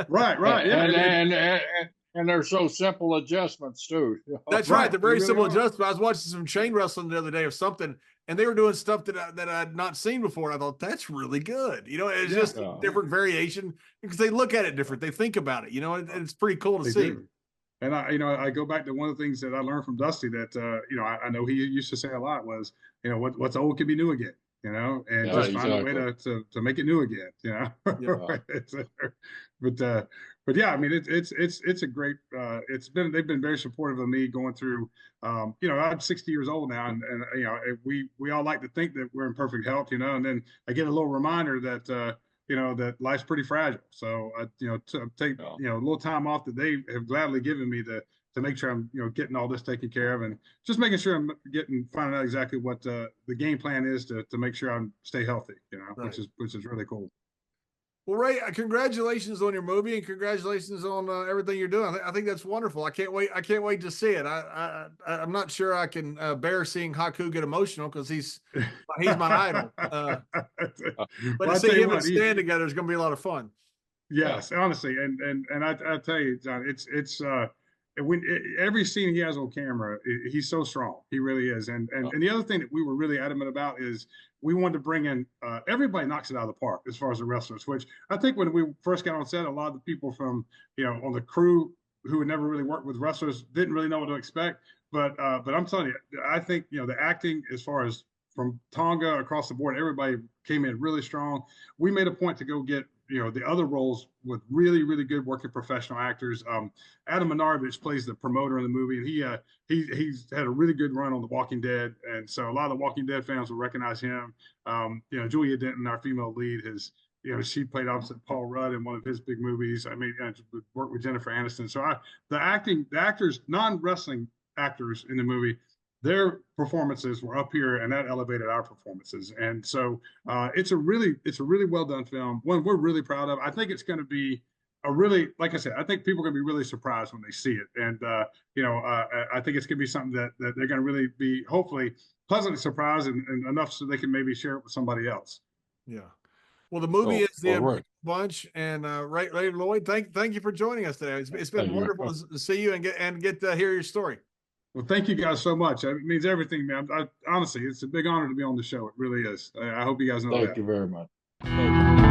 Right. Yeah. And they're so simple adjustments too. That's right. They're very simple adjustments. I was watching some chain wrestling the other day of something, and they were doing stuff that I had not seen before. And I thought, that's really good. It's just a different variation because they look at it different. They think about it, and it's pretty cool to see. Do. And I go back to one of the things that I learned from Dusty that, I know he used to say a lot was, what's old can be new again, and just find a way to make it new again, But yeah, I mean, it's a great, they've been very supportive of me going through, I'm 60 years old now, and we all like to think that we're in perfect health, and then I get a little reminder that, that life's pretty fragile. So to take, a little time off that they have gladly given me to make sure I'm, getting all this taken care of, and just making sure I'm finding out exactly what the game plan is to make sure I stay healthy, which is really cool. Well, Ray, congratulations on your movie, and congratulations on everything you're doing. I think that's wonderful. I can't wait to see it. I'm not sure I can bear seeing Haku get emotional because he's my idol. But to see him and Stan together is going to be a lot of fun. Yes, honestly, and I tell you, John, it's every scene he has on camera, he's so strong. He really is. And the other thing that we were really adamant about is we wanted to bring in everybody knocks it out of the park as far as the wrestlers, which I think when we first got on set, a lot of the people from, on the crew who had never really worked with wrestlers didn't really know what to expect. But I'm telling you, I think, the acting as far as from Tonga across the board, everybody came in really strong. We made a point to go get, the other roles with really, really good working professional actors. Adam Minarovich plays the promoter in the movie, and he's had a really good run on The Walking Dead, and so a lot of the Walking Dead fans will recognize him. Julia Denton, our female lead, she played opposite Paul Rudd in one of his big movies. I mean, worked with Jennifer Aniston. So the actors, non-wrestling actors in the movie, their performances were up here, and that elevated our performances. And so it's a really well done film. One we're really proud of. I think it's going to be a really, like I said, I think people are going to be really surprised when they see it. And, I think it's going to be something that they're going to really be, hopefully, pleasantly surprised and enough so they can maybe share it with somebody else. Yeah. Well, the movie is The all right. Unbreakable Bunch, and right, Lloyd, thank you for joining us today. It's been wonderful to see you and get to hear your story. Well, thank you guys so much. It means everything, man. Honestly, it's a big honor to be on the show. It really is. I hope you guys know that. Thank you very much.